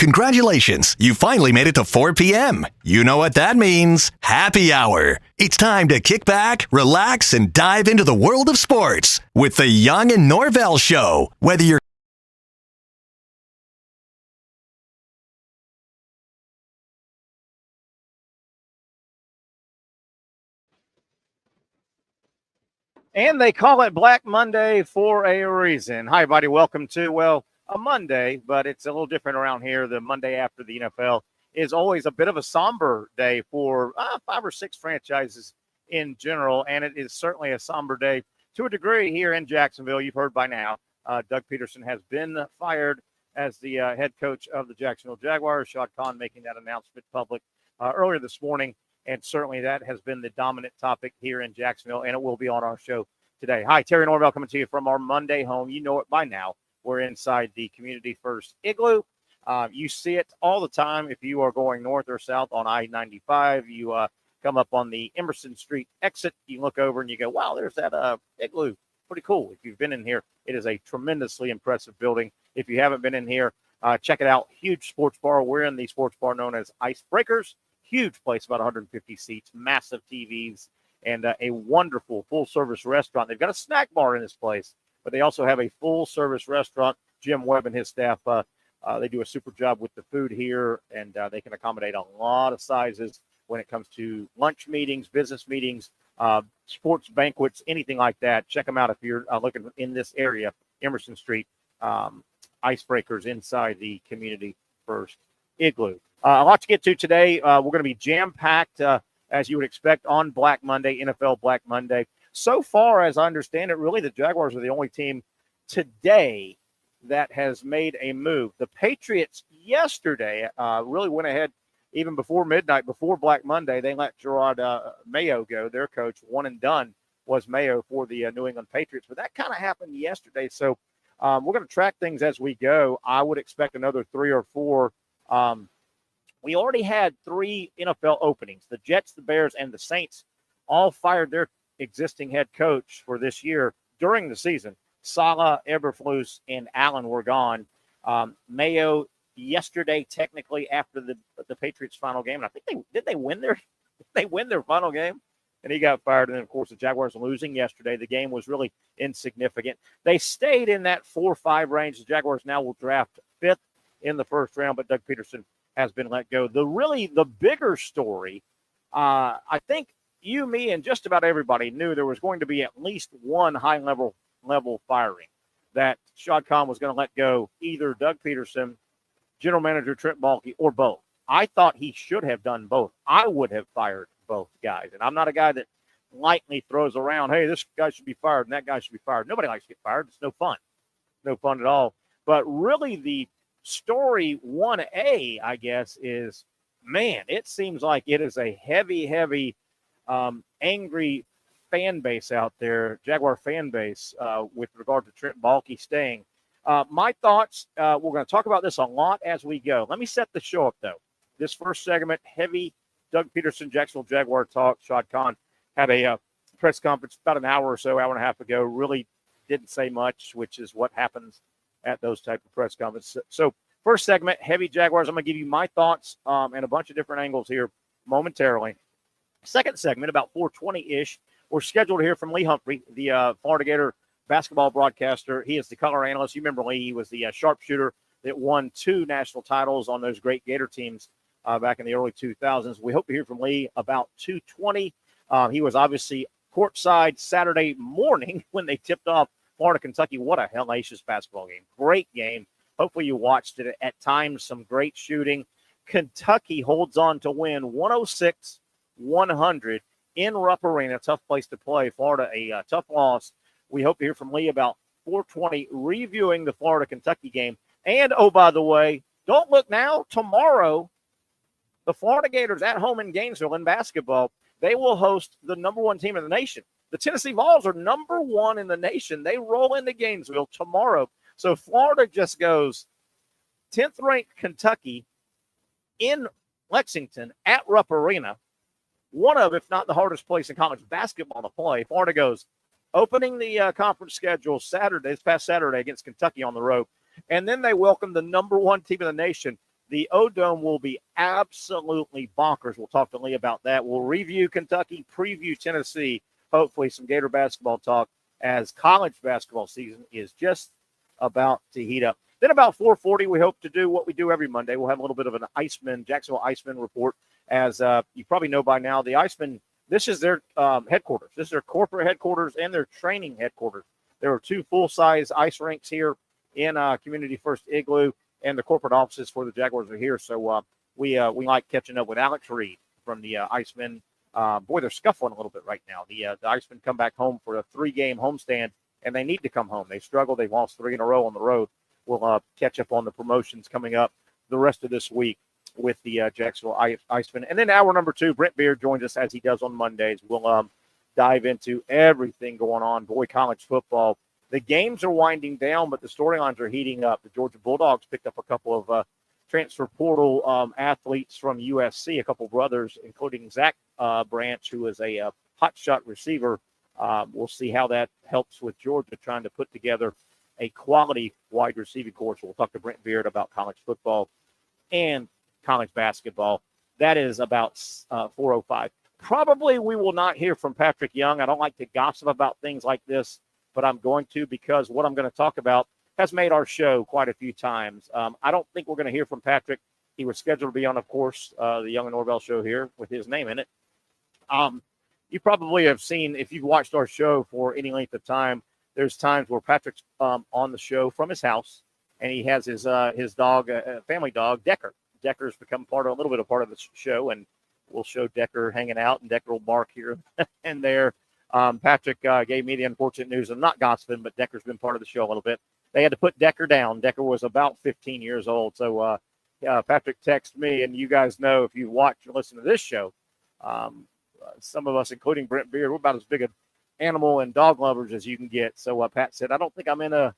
Congratulations, you finally made it to 4 p.m. You know what that means. Happy hour. It's time to kick back, relax, and dive into the world of sports with the Young and Norvelle Show. Whether you're And they call it Black Monday for a reason. Hi, everybody. Welcome to, a Monday, but it's a little different around here. The Monday after the NFL is always a bit of a somber day for 5 or 6 franchises in general, and it is certainly a somber day to a degree here in Jacksonville. You've heard by now, Doug Peterson has been fired as the head coach of the Jacksonville Jaguars. Shad Khan making that announcement public earlier this morning. And certainly that has been the dominant topic here in Jacksonville, and it will be on our show today. Hi, Terry Norvelle coming to you from our Monday home. You know it by now. We're inside the Community First Igloo. You see it all the time if you are going north or south on I-95. You come up on the Emerson Street exit. You look over and you go, wow, there's that igloo. Pretty cool. If you've been in here, it is a tremendously impressive building. If you haven't been in here, check it out. Huge sports bar. We're in the sports bar known as Icebreakers. Huge place, about 150 seats, massive TVs, and a wonderful full-service restaurant. They've got a snack bar in this place, but they also have a full-service restaurant. Jim Webb and his staff, they do a super job with the food here, and they can accommodate a lot of sizes when it comes to lunch meetings, business meetings, sports banquets, anything like that. Check them out if you're looking in this area, Emerson Street, Icebreakers inside the Community First Igloo. A lot to get to today. We're going to be jam-packed, as you would expect, on Black Monday, NFL Black Monday. So far, as I understand it, really the Jaguars are the only team today that has made a move. The Patriots yesterday really went ahead even before midnight, before Black Monday. They let Gerard Mayo go, their coach. One and done was Mayo for the New England Patriots. But that kind of happened yesterday. So we're going to track things as we go. I would expect another 3 or 4 we already had 3 NFL openings. The Jets, the Bears, and the Saints all fired their existing head coach for this year during the season. Saleh, Eberflus, and Allen were gone. Mayo yesterday, technically after the Patriots' final game, and I think they win their final game, and he got fired. And then, of course, the Jaguars losing yesterday. The game was really insignificant. They stayed in that 4-5 range. The Jaguars now will draft 5th in the first round, but Doug Peterson has been let go. The bigger story, I think you, me, and just about everybody knew there was going to be at least one high-level firing, that Shad Khan was going to let go either Doug Peterson, general manager Trent Baalke, or both. I thought he should have done both. I would have fired both guys, and I'm not a guy that lightly throws around, hey, this guy should be fired and that guy should be fired. Nobody likes to get fired. It's no fun. No fun at all. But really the story 1A, I guess, is, man, it seems like it is a heavy, angry fan base out there, Jaguar fan base, with regard to Trent Baalke staying. My thoughts, we're going to talk about this a lot as we go. Let me set the show up, though. This first segment, heavy Doug Peterson, Jacksonville Jaguar talk. Shad Khan had a press conference about an hour or so, hour and a half ago, really didn't say much, which is what happens at those type of press conferences. So first segment, heavy Jaguars. I'm going to give you my thoughts and a bunch of different angles here momentarily. Second segment, about 4:20-ish, we're scheduled to hear from Lee Humphrey, the Florida Gator basketball broadcaster. He is the color analyst. You remember Lee, he was the sharpshooter that won 2 national titles on those great Gator teams back in the early 2000s. We hope to hear from Lee about 2:20. He was obviously courtside Saturday morning when they tipped off Florida, Kentucky. What a hellacious basketball game. Great game. Hopefully you watched it. At times, some great shooting. Kentucky holds on to win 106-100 in Rupp Arena. Tough place to play. Florida, a tough loss. We hope to hear from Lee about 4:20, reviewing the Florida-Kentucky game. And, oh, by the way, don't look now. Tomorrow, the Florida Gators at home in Gainesville in basketball, they will host the number 1 team in the nation. The Tennessee Vols are number 1 in the nation. They roll into Gainesville tomorrow. So Florida just goes 10th-ranked Kentucky in Lexington at Rupp Arena, one of, if not the hardest place in college basketball to play. Florida goes opening the conference schedule this past Saturday against Kentucky on the road, and then they welcome the number 1 team in the nation, The O-Dome will be absolutely bonkers. We'll talk to Lee about that. We'll review Kentucky, preview Tennessee, hopefully some Gator basketball talk as college basketball season is just about to heat up. Then about 4:40, we hope to do what we do every Monday. We'll have a little bit of an Jacksonville Icemen report. As you probably know by now, the Icemen, this is their headquarters. This is their corporate headquarters and their training headquarters. There are 2 full-size ice rinks here in Community First Igloo, and the corporate offices for the Jaguars are here. So we like catching up with Alex Reed from the Icemen. Boy, they're scuffling a little bit right now. The Icemen come back home for a 3-game homestand, and they need to come home. They struggled. They've lost 3 in a row on the road. We'll catch up on the promotions coming up the rest of this week with the Jacksonville Icemen. And then hour number 2, Brent Beaird joins us as he does on Mondays. We'll dive into everything going on. Boy, college football. The games are winding down, but the storylines are heating up. The Georgia Bulldogs picked up a couple of transfer portal athletes from USC, a couple brothers, including Zach Branch, who is a hotshot receiver. We'll see how that helps with Georgia trying to put together a quality wide receiving course. We'll talk to Brent Beaird about college football and college basketball. That is about 4:05. Probably we will not hear from Patrick Young. I don't like to gossip about things like this, but I'm going to because what I'm going to talk about has made our show quite a few times. I don't think we're going to hear from Patrick. He was scheduled to be on, of course, the Young and Norvelle show here with his name in it. You probably have seen, if you've watched our show for any length of time, there's times where Patrick's on the show from his house, and he has his dog, family dog, Decker. Decker's become a little bit of part of the show, and we'll show Decker hanging out, and Decker will bark here and there. Patrick gave me the unfortunate news. I'm not gossiping, but Decker's been part of the show a little bit. They had to put Decker down. Decker was about 15 years old. So Patrick texted me, and you guys know if you watch or listen to this show, some of us, including Brent Beaird, we're about as big an animal and dog lovers as you can get. So Pat said, I don't think I'm in a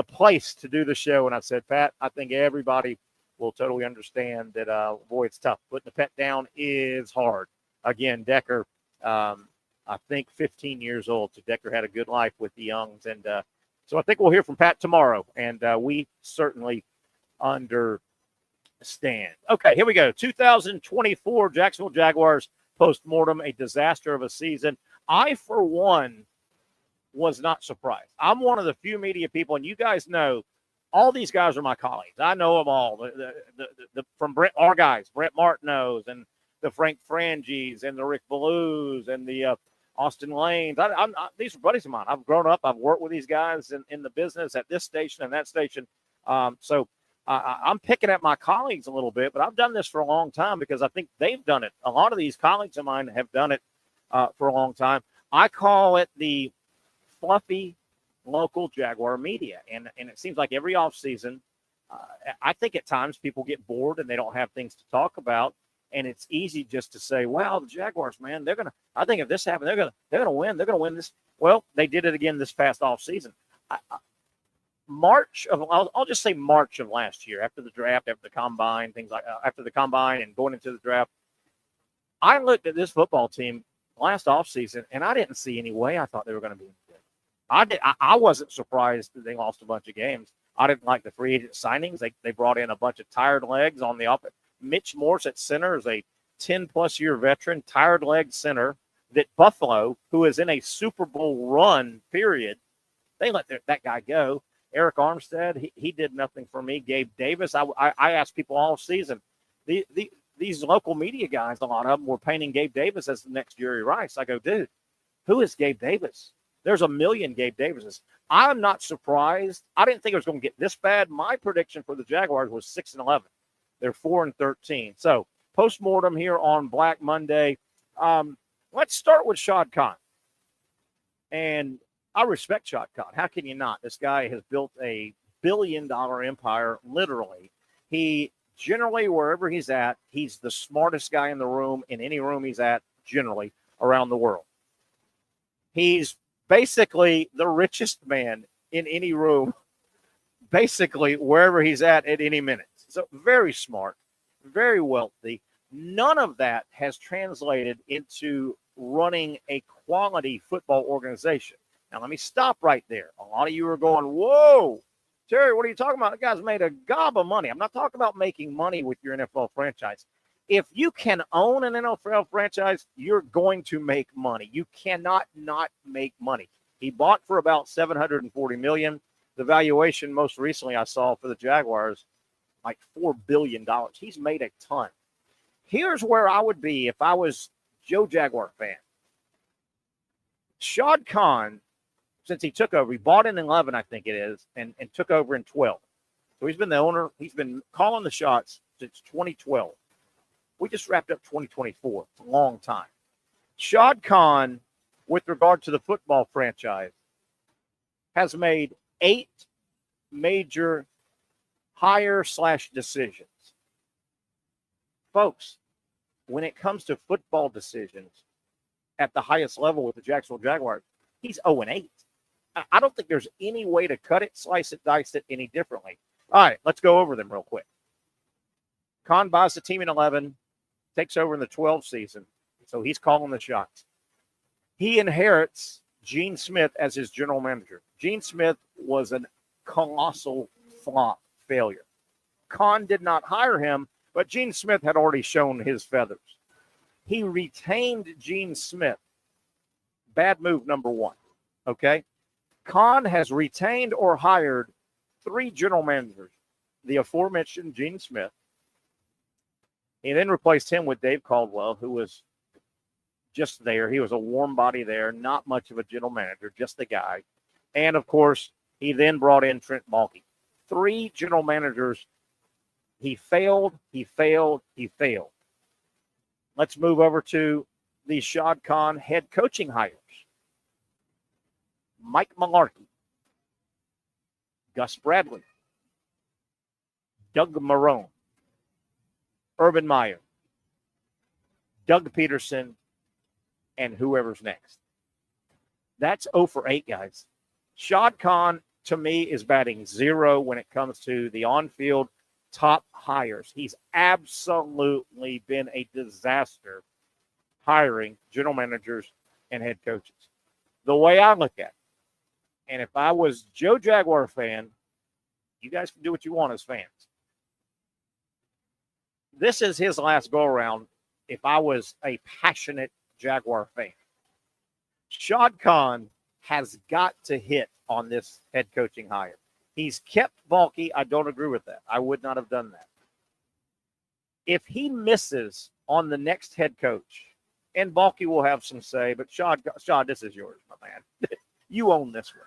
place to do the show. And I said, Pat, I think everybody will totally understand that, boy, it's tough. Putting the pet down is hard. Again, Decker, I think 15 years old. So Decker had a good life with the Youngs. And so I think we'll hear from Pat tomorrow. And we certainly understand. Okay, here we go. 2024 Jacksonville Jaguars postmortem, a disaster of a season. I, for one, was not surprised. I'm one of the few media people, and you guys know all these guys are my colleagues. I know them all. From Brent, our guys, Brent Martineau's and the Frank Frangis and the Rick Blues and the Austin Lanes. These are buddies of mine. I've grown up. I've worked with these guys in the business at this station and that station. So I'm picking at my colleagues a little bit, but I've done this for a long time because I think they've done it. A lot of these colleagues of mine have done it for a long time. I call it the fluffy local Jaguar media. And it seems like every offseason, I think at times people get bored and they don't have things to talk about. And it's easy just to say, well, the Jaguars, man, I think if this happened, they're gonna win. They're gonna win this. Well, they did it again this past offseason. I'll just say March of last year, after the draft, after the combine, things like after the combine and going into the draft, I looked at this football team last offseason, and I didn't see any way I thought they were going to be good. I wasn't surprised that they lost a bunch of games. I didn't like the free agent signings. They brought in a bunch of tired legs on the offense. Mitch Morse at center is a 10-plus year veteran, tired leg center that Buffalo, who is in a Super Bowl run, period, they let that guy go. Eric Armstead, he did nothing for me. Gabe Davis, I asked people all season, these local media guys, a lot of them were painting Gabe Davis as the next Jerry Rice. I go, dude, who is Gabe Davis? There's a million Gabe Davises. I'm not surprised. I didn't think it was going to get this bad. My prediction for the Jaguars was 6-11. They're 4-13. So postmortem here on Black Monday. Let's start with Shad Khan. And I respect Shad Khan. How can you not? This guy has built a billion-dollar empire, literally. He generally, wherever he's at, he's the smartest guy in the room, in any room he's at, generally, around the world. He's basically the richest man in any room, basically wherever he's at any minute. So very smart, very wealthy. None of that has translated into running a quality football organization. Now, let me stop right there. A lot of you are going, whoa, Terry, what are you talking about? The guy's made a gob of money. I'm not talking about making money with your NFL franchise. If you can own an NFL franchise, you're going to make money. You cannot not make money. He bought for about $740 million. The valuation most recently I saw for the Jaguars, like $4 billion. He's made a ton. Here's where I would be if I was Joe Jaguar fan. Shad Khan, since he took over, he bought in 11, I think it is, and took over in 12. So he's been the owner. He's been calling the shots since 2012. We just wrapped up 2024. It's a long time. Shad Khan, with regard to the football franchise, has made 8 major hire/decisions. Folks, when it comes to football decisions at the highest level with the Jacksonville Jaguars, he's 0-8. I don't think there's any way to cut it, slice it, dice it any differently. All right, let's go over them real quick. Khan buys the team in 11, takes over in the 12 season, so he's calling the shots. He inherits Gene Smith as his general manager. Gene Smith was a colossal flop failure. Khan did not hire him, but Gene Smith had already shown his feathers. He retained Gene Smith. Bad move number 1, okay? Khan has retained or hired 3 general managers. The aforementioned Gene Smith. He then replaced him with Dave Caldwell, who was just there. He was a warm body there, not much of a general manager, just the guy. And, of course, he then brought in Trent Baalke. 3 general managers. He failed, he failed, he failed. Let's move over to the Shad Khan head coaching hires. Mike Mularkey, Gus Bradley, Doug Marrone, Urban Meyer, Doug Peterson, and whoever's next. That's 0 for 8, guys. Shad Khan, to me, is batting 0 when it comes to the on-field top hires. He's absolutely been a disaster hiring general managers and head coaches. The way I look at it, and if I was Joe Jaguar fan, you guys can do what you want as fans. This is his last go-around if I was a passionate Jaguar fan. Shad Khan has got to hit on this head coaching hire. He's kept Baalke. I don't agree with that. I would not have done that. If he misses on the next head coach, and Baalke will have some say, but Shad, this is yours, my man. You own this one.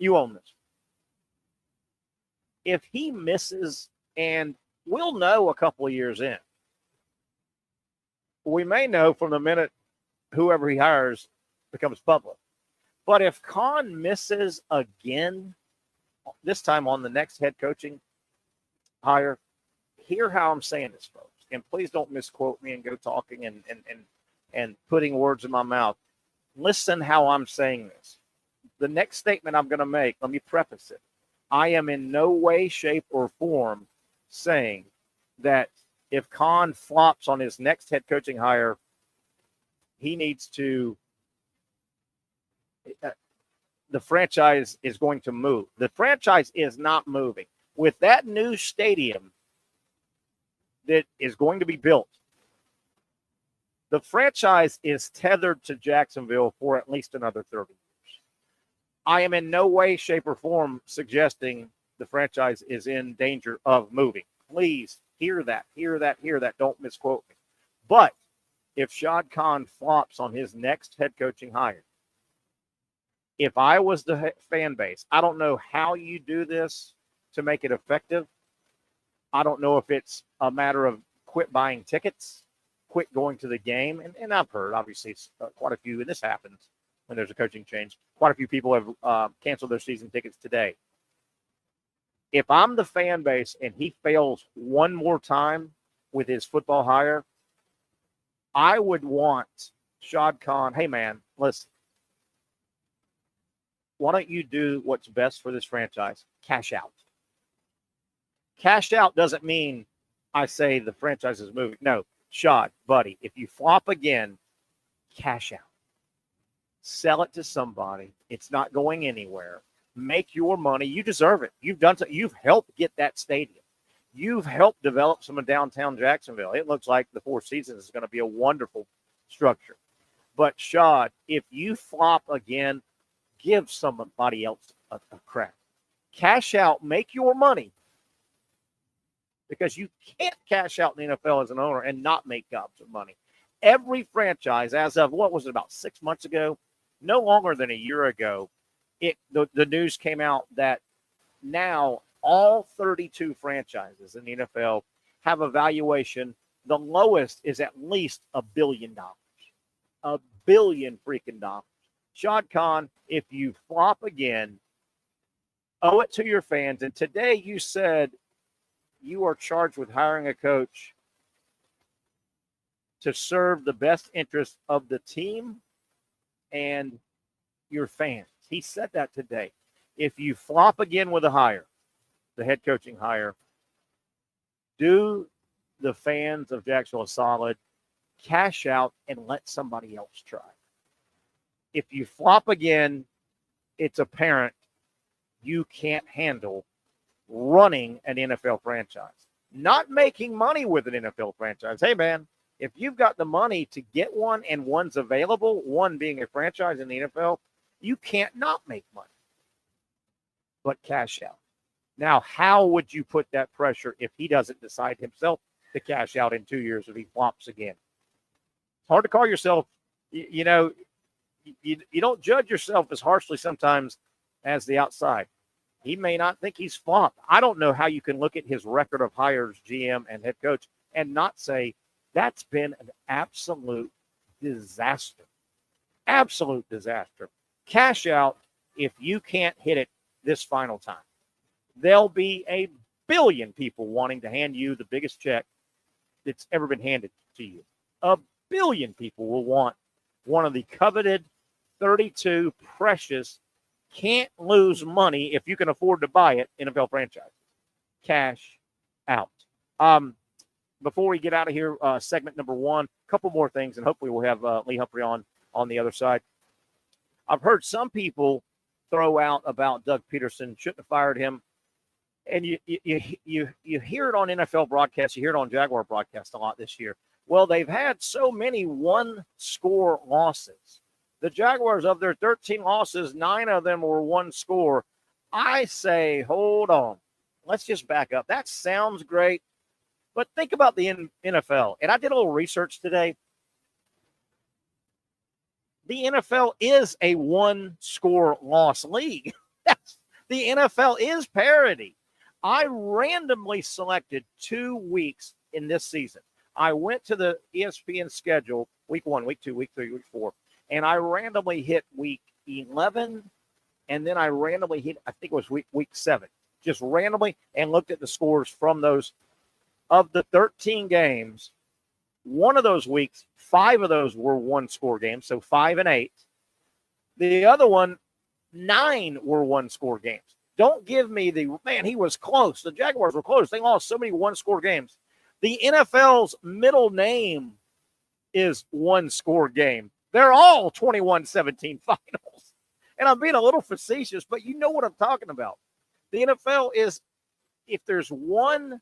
You own this. If he misses, and we'll know a couple of years in, we may know from the minute whoever he hires becomes public. But if Khan misses again, this time on the next head coaching hire, hear how I'm saying this, folks. And please don't misquote me and go talking and putting words in my mouth. Listen how I'm saying this. The next statement I'm going to make, let me preface it. I am in no way, shape, or form saying that if Khan flops on his next head coaching hire, he needs to the franchise is going to move. The franchise is not moving. With that new stadium that is going to be built, the franchise is tethered to Jacksonville for at least another 30 years. I am in no way, shape, or form suggesting the franchise is in danger of moving. Please hear that, hear that, hear that. Don't misquote me. But if Shad Khan flops on his next head coaching hire, if I was the fan base, I don't know how you do this to make it effective. I don't know if it's a matter of quit buying tickets, quit going to the game. And I've heard, obviously, quite a few, and this happens when there's a coaching change, quite a few people have canceled their season tickets today. If I'm the fan base and he fails one more time with his football hire, I would want Shad Khan, hey, man, listen, why don't you do what's best for this franchise? Cash out. Cash out doesn't mean I say the franchise is moving. No, Shad, buddy, if you flop again, cash out. Sell it to somebody. It's not going anywhere. make your money. You deserve it. You've done so. You've helped get that stadium. You've helped develop some of downtown Jacksonville. It looks like the Four Seasons is going to be a wonderful structure. But, Shad, if you flop again, give somebody else a crack. Cash out, make your money, because you can't cash out in the NFL as an owner and not make gobs of money. Every franchise, as of, what was it, about 6 months ago, no longer than a year ago, the news came out that now all 32 franchises in the NFL have a valuation. The lowest is at least $1 billion. $1 billion freaking dollars. Shad Khan, if you flop again, owe it to your fans. And today you said you are charged with hiring a coach to serve the best interest of the team and your fans. He said that today. If you flop again with a hire, the head coaching hire, do the fans of Jacksonville a solid, cash out, and let somebody else try. If you flop again, it's apparent you can't handle running an NFL franchise. Not making money with an NFL franchise. Hey, man, if you've got the money to get one and one's available, one being a franchise in the NFL, you can't not make money. But cash out. Now, how would you put that pressure if he doesn't decide himself to cash out in 2 years if he flops again? It's hard to call yourself, you don't judge yourself as harshly sometimes as the outside. He may not think he's flopped. I don't know how you can look at his record of hires, GM and head coach, and not say that's been an absolute disaster. Absolute disaster. Cash out if you can't hit it this final time. There'll be a billion people wanting to hand you the biggest check that's ever been handed to you. A billion people will want one of the coveted 32 precious, can't lose money if you can afford to buy it, NFL franchise. Cash out. Before we get out of here, segment number one, a couple more things, and hopefully we'll have Lee Humphrey on the other side. I've heard some people throw out about Doug Peterson, shouldn't have fired him. And you hear it on NFL broadcasts, you hear it on Jaguar broadcasts a lot this year. Well, they've had so many one-score losses. The Jaguars, of their 13 losses, 9 of them were one score. I say, hold on. Let's just back up. That sounds great, but think about the NFL. And I did a little research today. The NFL is a one-score loss league. The NFL is parity. I randomly selected 2 weeks in this season. I went to the ESPN schedule, week 1, week 2, week 3, week 4, and I randomly hit week 11, and then I randomly hit, I think it was week 7, just randomly, and looked at the scores from those. Of the 13 games, one of those weeks, 5 of those were one-score games, so 5 and 8. The other one, 9 were one-score games. Don't give me he was close. The Jaguars were close. They lost so many one-score games. The NFL's middle name is one-score game. They're all 21-17 finals. And I'm being a little facetious, but you know what I'm talking about. The NFL is, if there's one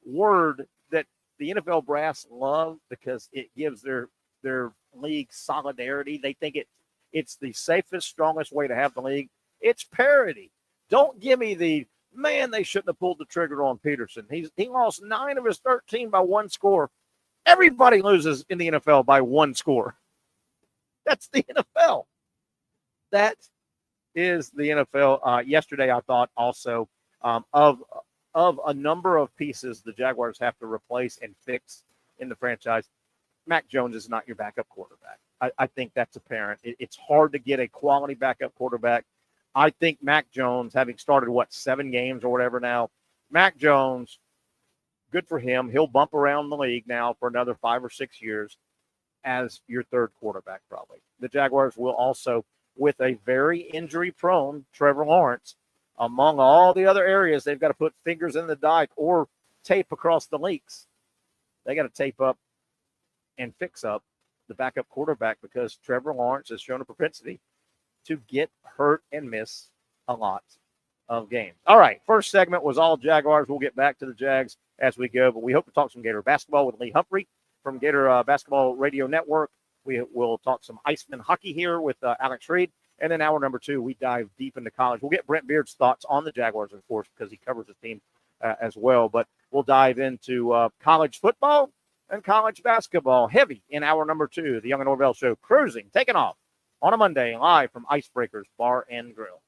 word that the NFL brass love because it gives their league solidarity, they think it's the safest, strongest way to have the league, it's parity. Don't give me they shouldn't have pulled the trigger on Peterson. He lost 9 of his 13 by one score. Everybody loses in the NFL by one score. That's the NFL. That is the NFL. Yesterday, I thought also of a number of pieces the Jaguars have to replace and fix in the franchise. Mac Jones is not your backup quarterback. I think that's apparent. It's hard to get a quality backup quarterback. I think Mac Jones, having started, 7 games or whatever now, Mac Jones, good for him. He'll bump around the league now for another 5 or 6 years as your third quarterback probably. The Jaguars will also, with a very injury-prone Trevor Lawrence, among all the other areas they've got to put fingers in the dike or tape across the leaks. They got to tape up and fix up the backup quarterback because Trevor Lawrence has shown a propensity to get hurt and miss a lot of games. All right, first segment was all Jaguars. We'll get back to the Jags as we go, but we hope to talk some Gator basketball with Lee Humphrey from Gator Basketball Radio Network. We will talk some Icemen hockey here with Alex Reed. And then hour number 2, we dive deep into college. We'll get Brent Beard's thoughts on the Jaguars, of course, because he covers his team as well. But we'll dive into college football and college basketball heavy in hour number 2. The Young and Norvelle Show cruising, taking off on a Monday, live from Icebreaker's Bar and Grill.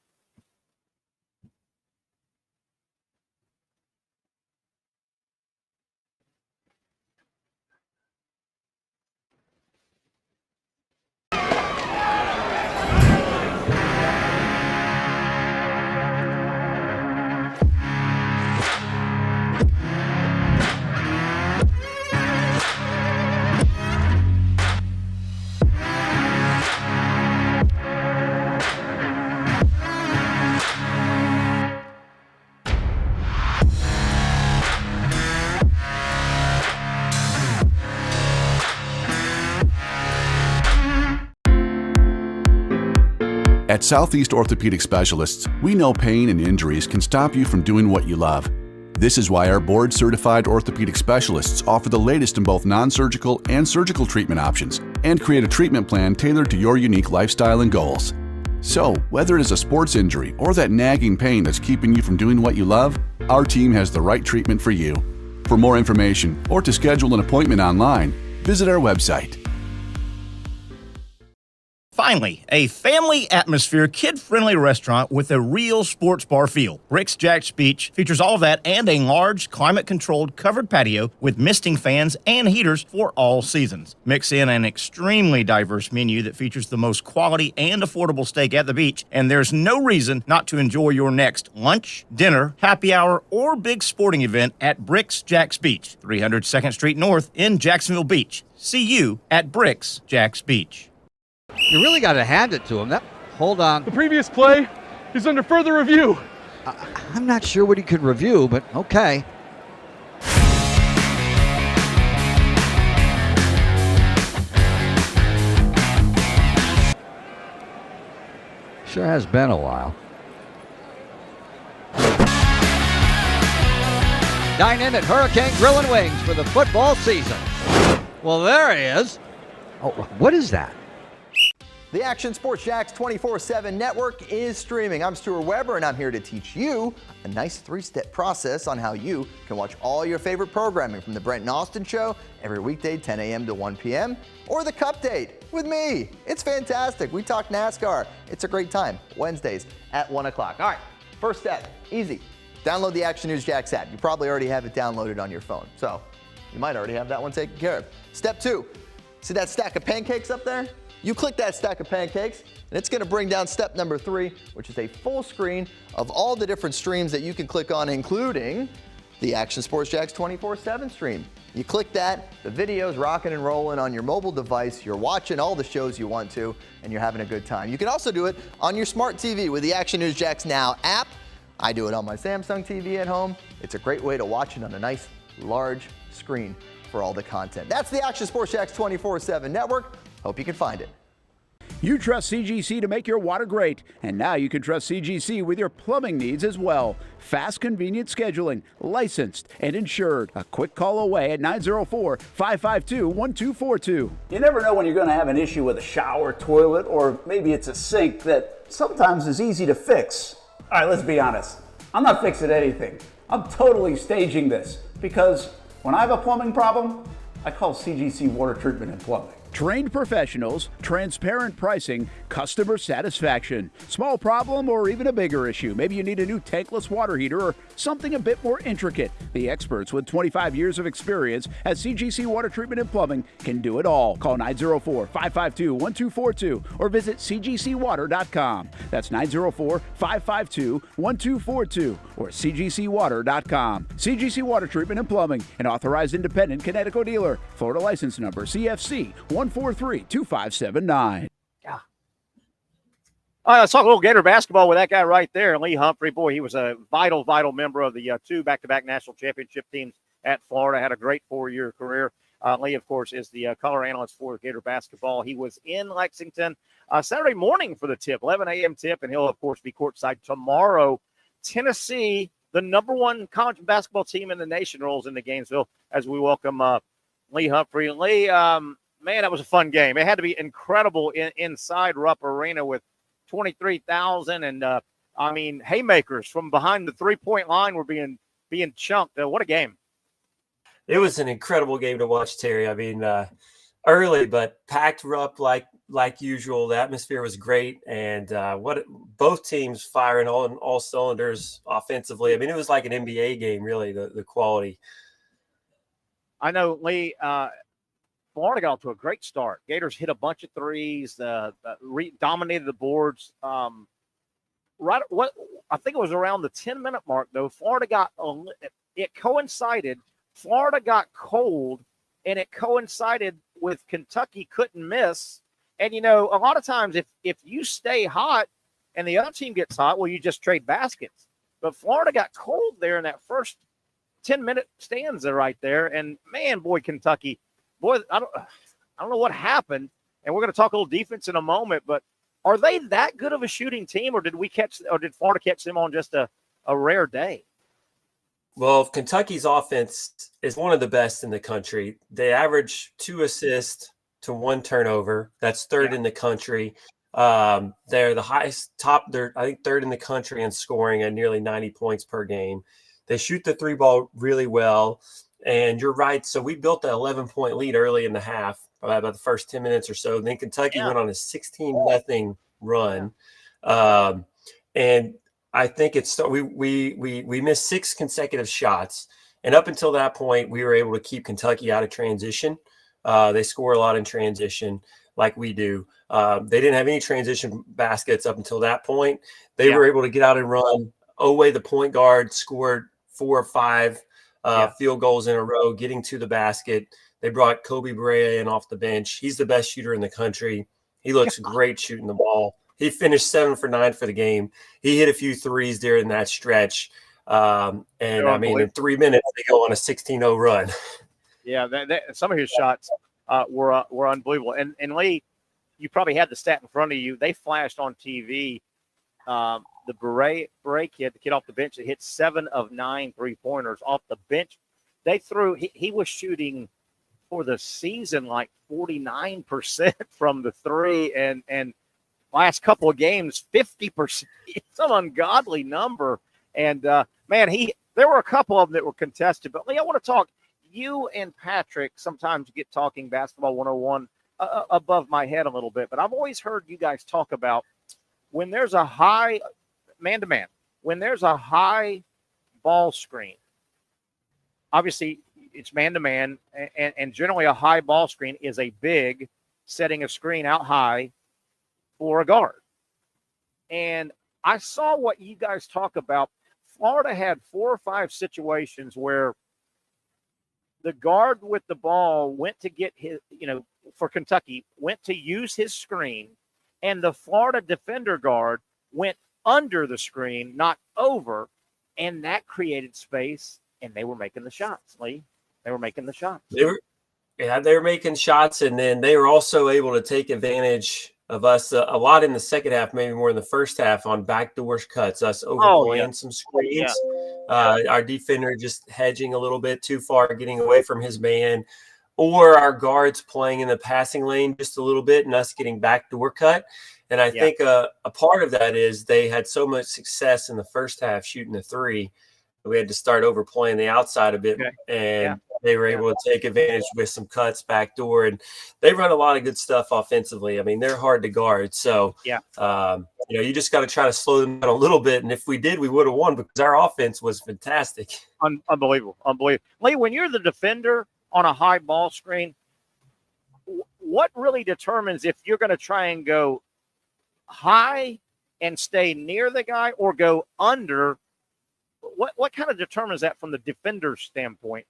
At Southeast Orthopedic Specialists, we know pain and injuries can stop you from doing what you love. This is why our board-certified orthopedic specialists offer the latest in both non-surgical and surgical treatment options and create a treatment plan tailored to your unique lifestyle and goals. So, whether it is a sports injury or that nagging pain that's keeping you from doing what you love, our team has the right treatment for you. For more information or to schedule an appointment online, visit our website. Finally, a family atmosphere, kid-friendly restaurant with a real sports bar feel. Bricks Jack's Beach features all of that and a large, climate-controlled covered patio with misting fans and heaters for all seasons. Mix in an extremely diverse menu that features the most quality and affordable steak at the beach, and there's no reason not to enjoy your next lunch, dinner, happy hour, or big sporting event at Bricks Jack's Beach, 300 2nd Street North in Jacksonville Beach. See you at Bricks Jack's Beach. You really got to hand it to him. Hold on. The previous play is under further review. I'm not sure what he could review, but okay. Sure has been a while. Dine in at Hurricane Grill and Wings for the football season. Well, there he is. Oh, what is that? The Action Sports Jax 24/7 network is streaming. I'm Stuart Weber, and I'm here to teach you a nice 3-step process on how you can watch all your favorite programming from the Brent and Austin Show every weekday 10 a.m. to 1 p.m. or the Cup Date with me. It's fantastic. We talk NASCAR. It's a great time. Wednesdays at 1 o'clock. All right, first step, easy. Download the Action News Jax app. You probably already have it downloaded on your phone, so you might already have that one taken care of. Step 2, see that stack of pancakes up there? You click that stack of pancakes, and it's going to bring down step number 3, which is a full screen of all the different streams that you can click on, including the Action Sports Jax 24/7 stream. You click that, the video's rocking and rolling on your mobile device, you're watching all the shows you want to, and you're having a good time. You can also do it on your smart TV with the Action News Jax Now app. I do it on my Samsung TV at home. It's a great way to watch it on a nice, large screen for all the content. That's the Action Sports Jax 24/7 network. Hope you can find it. You trust CGC to make your water great, and now you can trust CGC with your plumbing needs as well. Fast, convenient scheduling, licensed and insured. A quick call away at 904-552-1242. You never know when you're going to have an issue with a shower, toilet, or maybe it's a sink that sometimes is easy to fix. All right, let's be honest. I'm not fixing anything. I'm totally staging this because when I have a plumbing problem, I call CGC Water Treatment and Plumbing. Trained professionals, transparent pricing, customer satisfaction. Small problem or even a bigger issue. Maybe you need a new tankless water heater or something a bit more intricate. The experts with 25 years of experience at CGC Water Treatment and Plumbing can do it all. Call 904-552-1242 or visit cgcwater.com. That's 904-552-1242 or cgcwater.com. CGC Water Treatment and Plumbing, an authorized independent Connecticut dealer. Florida license number CFC 143-2579. All right, let's talk a little Gator basketball with that guy right there, Lee Humphrey. Boy, he was a vital member of the 2 back-to-back national championship teams at Florida. Had a great 4-year career. Lee, of course, is the color analyst for Gator basketball. He was in Lexington Saturday morning for the tip, 11 a.m. tip, and he'll, of course, be courtside tomorrow. Tennessee, the number one college basketball team in the nation, rolls into Gainesville as we welcome Lee Humphrey. Lee, man, that was a fun game. It had to be incredible inside Rupp Arena with 23,000 and, haymakers from behind the three-point line were being chunked. What a game. It was an incredible game to watch, Terry. I mean, early, but packed Rupp like usual. The atmosphere was great, and both teams firing on all cylinders offensively. I mean, it was like an NBA game, really, the quality. I know, Lee, Florida got off to a great start. Gators hit a bunch of threes, dominated the boards. I think it was around the 10-minute mark, though. Florida got cold, and it coincided with Kentucky couldn't miss. And, a lot of times if you stay hot and the other team gets hot, well, you just trade baskets. But Florida got cold there in that first 10-minute stanza right there. And, man, Kentucky, I don't know what happened. And we're going to talk a little defense in a moment. But are they that good of a shooting team, or did Florida catch them on just a rare day? Well, Kentucky's offense is one of the best in the country. They average 2 assists to 1 turnover. That's third in the country. They're the highest they're, I think, third in the country in scoring at nearly 90 points per game. They shoot the 3-ball really well. And you're right. So we built an 11-point lead early in the half, about the first 10 minutes or so. Then Kentucky went on a 16-0 run. And I think we missed 6 consecutive shots. And up until that point, we were able to keep Kentucky out of transition. They score a lot in transition like we do. They didn't have any transition baskets up until that point. They were able to get out and run. Owe, the point guard, scored 4 or 5 field goals in a row, getting to the basket. They brought Kobe Brea in off the bench. He's the best shooter in the country. He looks great shooting the ball. He finished 7 for 9 for the game. He hit a few threes during that stretch. In 3 minutes, they go on a 16-0 run. Yeah, some of his shots were unbelievable. And Lee, you probably had the stat in front of you. They flashed on TV the Brea kid, the kid off the bench that hit 7 of 9 3-pointers off the bench. He was shooting for the season like 49% from the 3, and last couple of games 50%. It's an ungodly number. And there were a couple of them that were contested. But Lee, I want to talk. You and Patrick sometimes get talking basketball 101 above my head a little bit, but I've always heard you guys talk about when there's a high man-to-man, when there's a high ball screen, obviously it's man-to-man, and generally a high ball screen is a big setting a screen out high for a guard. And I saw what you guys talk about. Florida had 4 or 5 situations where the guard with the ball went to get his, for Kentucky, went to use his screen, and the Florida defender guard went under the screen, not over, and that created space, and they were making the shots, Lee. They were making the shots. They were making shots, and then they were also able to take advantage of us a lot in the second half, maybe more in the first half, on backdoor cuts, us overplaying some screens. Our defender just hedging a little bit too far, getting away from his man, or our guards playing in the passing lane just a little bit and us getting backdoor cut. And I think a part of that is they had so much success in the first half shooting the 3. We had to start overplaying the outside a bit, and they were able to take advantage with some cuts backdoor, and they run a lot of good stuff offensively. I mean, they're hard to guard. So, you just got to try to slow them down a little bit. And if we did, we would have won because our offense was fantastic. Unbelievable. Lee, when you're the defender on a high ball screen, what really determines if you're going to try and go high and stay near the guy or go under? What kind of determines that from the defender's standpoint?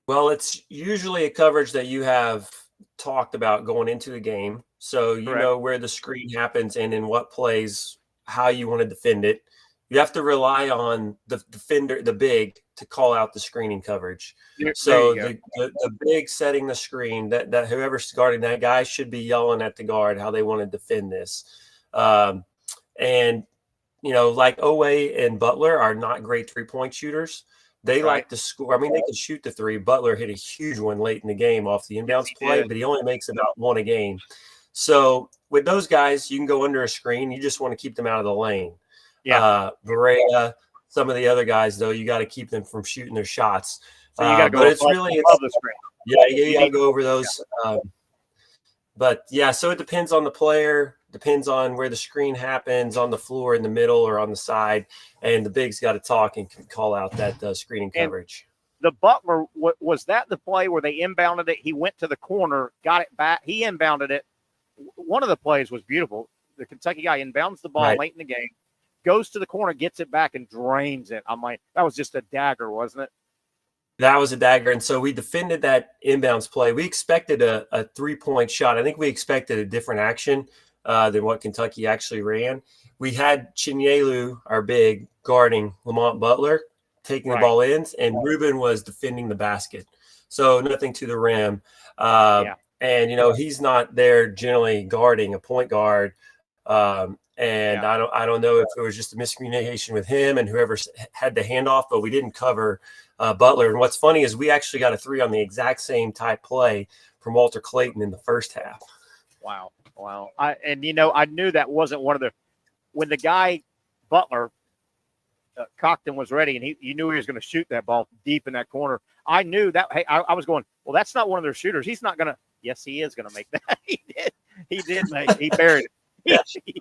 Well, it's usually a coverage that you have talked about going into the game. So you know where the screen happens and in what plays, how you want to defend it. You have to rely on the defender, the big, to call out the screening coverage. So the big setting the screen, that whoever's guarding that guy should be yelling at the guard how they want to defend this. And, like Owe and Butler are not great three-point shooters. They like to score. I mean, they can shoot the three. Butler hit a huge one late in the game off the inbounds play, but he only makes about one a game. So with those guys, you can go under a screen. You just want to keep them out of the lane. Berea, some of the other guys, though, you got to keep them from shooting their shots. So you got to go above the screen. Yeah, you got to go over those. So it depends on the player, depends on where the screen happens, on the floor, in the middle, or on the side. And the big's got to talk and call out that screening coverage. The Butler, was that the play where they inbounded it? He went to the corner, got it back. He inbounded it. One of the plays was beautiful. The Kentucky guy inbounds the ball late in the game, goes to the corner, gets it back, and drains it. I'm like, that was just a dagger, wasn't it? That was a dagger. And so we defended that inbounds play. We expected a three-point shot. I think we expected a different action than what Kentucky actually ran. We had Chinyelu, our big, guarding Lamont Butler, taking the ball in, and Ruben was defending the basket. So nothing to the rim. And, he's not there generally guarding a point guard. I don't know if it was just a miscommunication with him and whoever had the handoff, but we didn't cover Butler. And what's funny is we actually got a three on the exact same type play from Walter Clayton in the first half. Wow. I knew that wasn't one of when the guy Butler, Cockton was ready, and you knew he was going to shoot that ball deep in that corner. I knew that. Hey, I was going, well, that's not one of their shooters. He's not going to. Yes, he is going to make that. He did make. He buried it.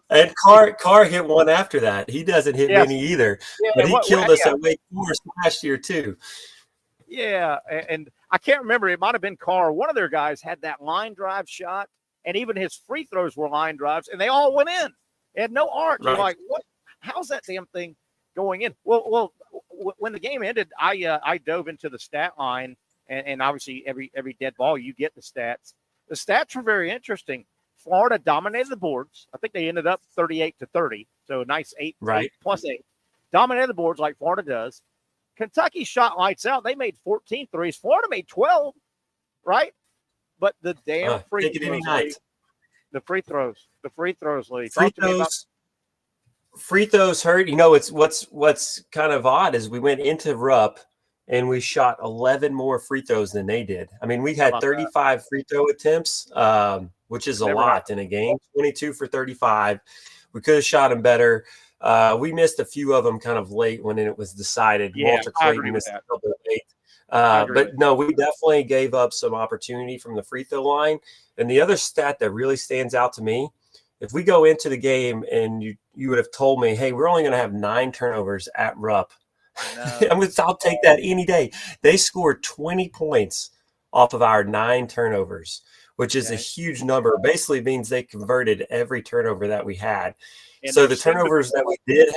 And Carr hit one after that. He doesn't hit many either, but he killed us at Wake Forest last year too. Yeah, and I can't remember. It might have been Carr. One of their guys had that line drive shot, and even his free throws were line drives, and they all went in. It had no arc. You're like, what? How's that damn thing going in? Well, when the game ended, I dove into the stat line, and obviously every dead ball you get the stats. The stats were very interesting. Florida dominated the boards. I think they ended up 38-30, so a nice 8 plus 8. Dominated the boards like Florida does. Kentucky shot lights out. They made 14 threes. Florida made 12, right? But the damn free throws. The free throws, Lee. Free throws hurt. It's what's kind of odd is we went into Rupp and we shot 11 more free throws than they did. I mean, we had 35 free throw attempts, which is a lot in a game. 22 for 35. We could have shot them better. We missed a few of them kind of late when it was decided. Walter Clayton missed a couple late. But no, we definitely gave up some opportunity from the free throw line. And the other stat that really stands out to me, if we go into the game and you would have told me, hey, we're only going to have 9 turnovers at Rupp. I'll take that any day. They scored 20 points off of our 9 turnovers, which is a huge number. Basically means they converted every turnover that we had. And so the turnovers that we did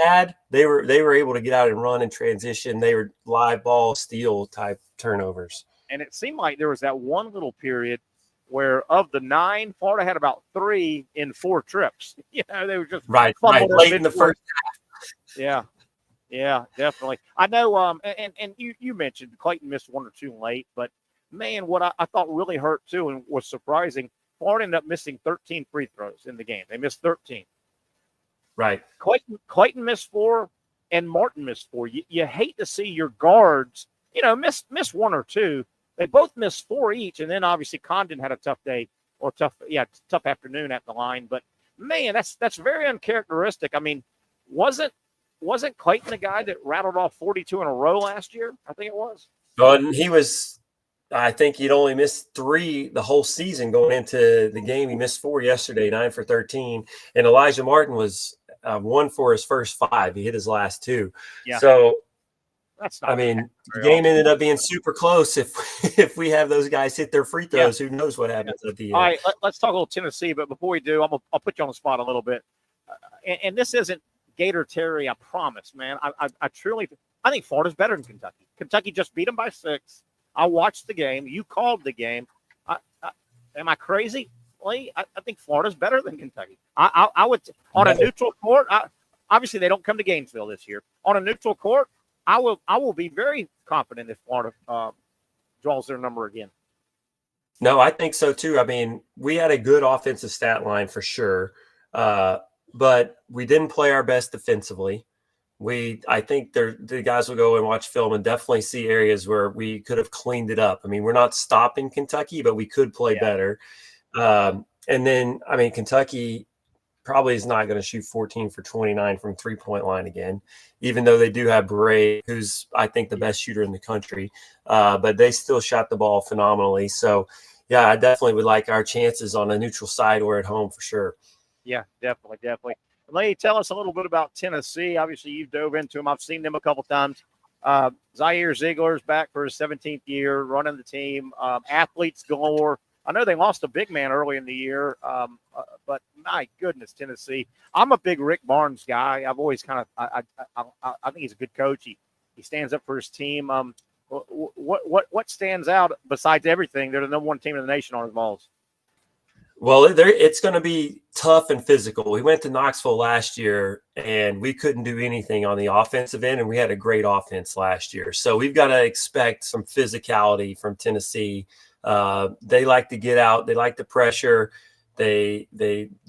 they were able to get out and run and transition. They were live ball steal type turnovers. And it seemed like there was that one little period where of the 9, Florida had about 3 in 4 trips. They were just late in the first half. Yeah, definitely. I know, and you mentioned Clayton missed 1 or 2 late, but man, what I thought really hurt too and was surprising, Florida ended up missing 13 free throws in the game. They missed 13. Right. Clayton missed 4 and Martin missed 4. You hate to see your guards, miss 1 or 2. They both missed 4 each, and then obviously Condon had a tough day or tough afternoon at the line. But man, that's very uncharacteristic. I mean, wasn't Clayton the guy that rattled off 42 in a row last year? I think it was. Well, he was. I think he'd only missed 3 the whole season going into the game. He missed 4 yesterday, 9 for 13. And Elijah Martin was 1 for his first 5. He hit his last 2. Yeah. So, that's not. The game ended up being super close. If we have those guys hit their free throws, who knows what happens at the end. All right, let's talk a little Tennessee. But before we do, I'll put you on the spot a little bit. And this isn't Gator Terry, I promise, man. I truly think Florida's better than Kentucky. Kentucky just beat them by 6. I watched the game. You called the game. Am I crazy, Lee? I think Florida's better than Kentucky. I would on a neutral court. Obviously, they don't come to Gainesville this year. On a neutral court, I will be very confident if Florida draws their number again. No, I think so too. I mean, we had a good offensive stat line for sure, but we didn't play our best defensively. I think the guys will go and watch film and definitely see areas where we could have cleaned it up. I mean, we're not stopping Kentucky, but we could play better. And then, I mean, Kentucky probably is not going to shoot 14 for 29 from 3-point line again, even though they do have Bray, who's, I think, the best shooter in the country. But they still shot the ball phenomenally. So, yeah, I definitely would like our chances on a neutral side or at home for sure. Yeah, definitely. Lee, tell us a little bit about Tennessee. Obviously, you've dove into them. I've seen them a couple times. Zaire Ziegler's back for his 17th year running the team. Athletes galore. I know they lost a big man early in the year, but my goodness, Tennessee. I'm a big Rick Barnes guy. I've always kind of I think he's a good coach. He stands up for his team. What stands out besides everything? They're the number one team in the nation on his balls. Well, it's going to be tough and physical. We went to Knoxville last year, and we couldn't do anything on the offensive end, and we had a great offense last year. So we've got to expect some physicality from Tennessee. They like to get out. They like the pressure. They